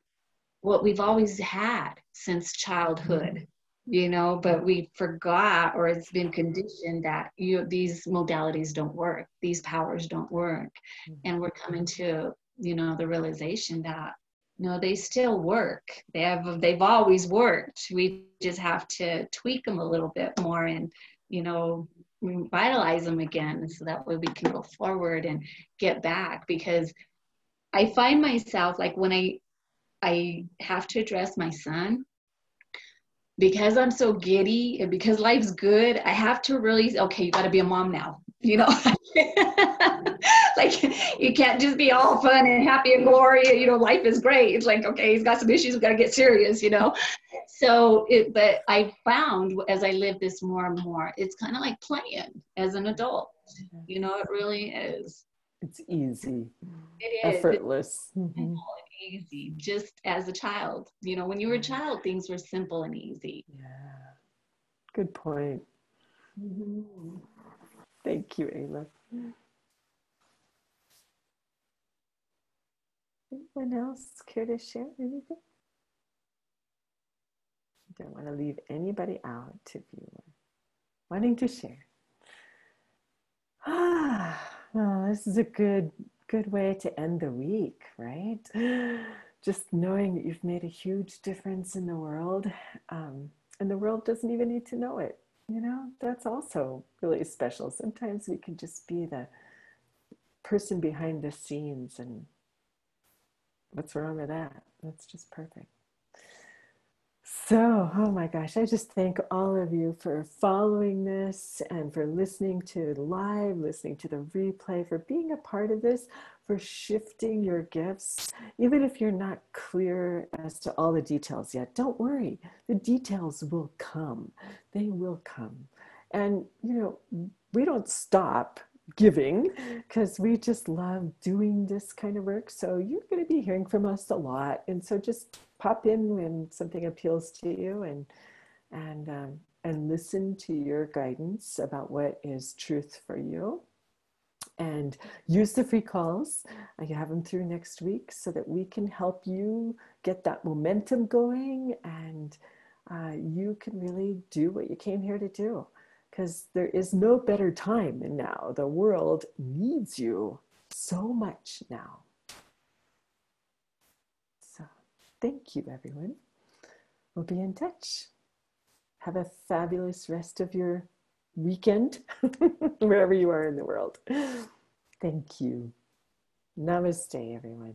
what we've always had since childhood, you know, but we forgot, or it's been conditioned that these modalities don't work, these powers don't work. And we're coming to, you know, the realization that, no, they still work. They've always worked. We just have to tweak them a little bit more and, you know, revitalize them again, so that way we can go forward and get back. Because I find myself like when I have to address my son, because I'm so giddy and because life's good, I have to really, okay, you got to be a mom now, you know. Like, you can't just be all fun and happy and glory, you know, life is great. It's like, okay, he's got some issues, we got to get serious, you know. So but I found as I live this more and more, it's kind of like playing as an adult, you know. It really is. It's easy. It is effortless. Easy, just as a child, you know. When you were a child, things were simple and easy. Yeah, good point. Thank you, Ayla. Anyone else care to share anything? I don't want to leave anybody out if you are wanting to share. Well, this is a good way to end the week, right? Just knowing that you've made a huge difference in the world, and the world doesn't even need to know it. You know, that's also really special. Sometimes we can just be the person behind the scenes, and what's wrong with that? That's just perfect. So, oh my gosh, I just thank all of you for following this and for listening to live, listening to the replay, for being a part of this, for shifting your gifts. Even if you're not clear as to all the details yet, don't worry. The details will come. They will come. And, you know, we don't stop giving because we just love doing this kind of work. So you're going to be hearing from us a lot. And so just pop in when something appeals to you, and listen to your guidance about what is truth for you, and use the free calls. You have them through next week so that we can help you get that momentum going, and you can really do what you came here to do, because there is no better time than now. The world needs you so much now. So thank you, everyone. We'll be in touch. Have a fabulous rest of your weekend, wherever you are in the world. Thank you. Namaste, everyone.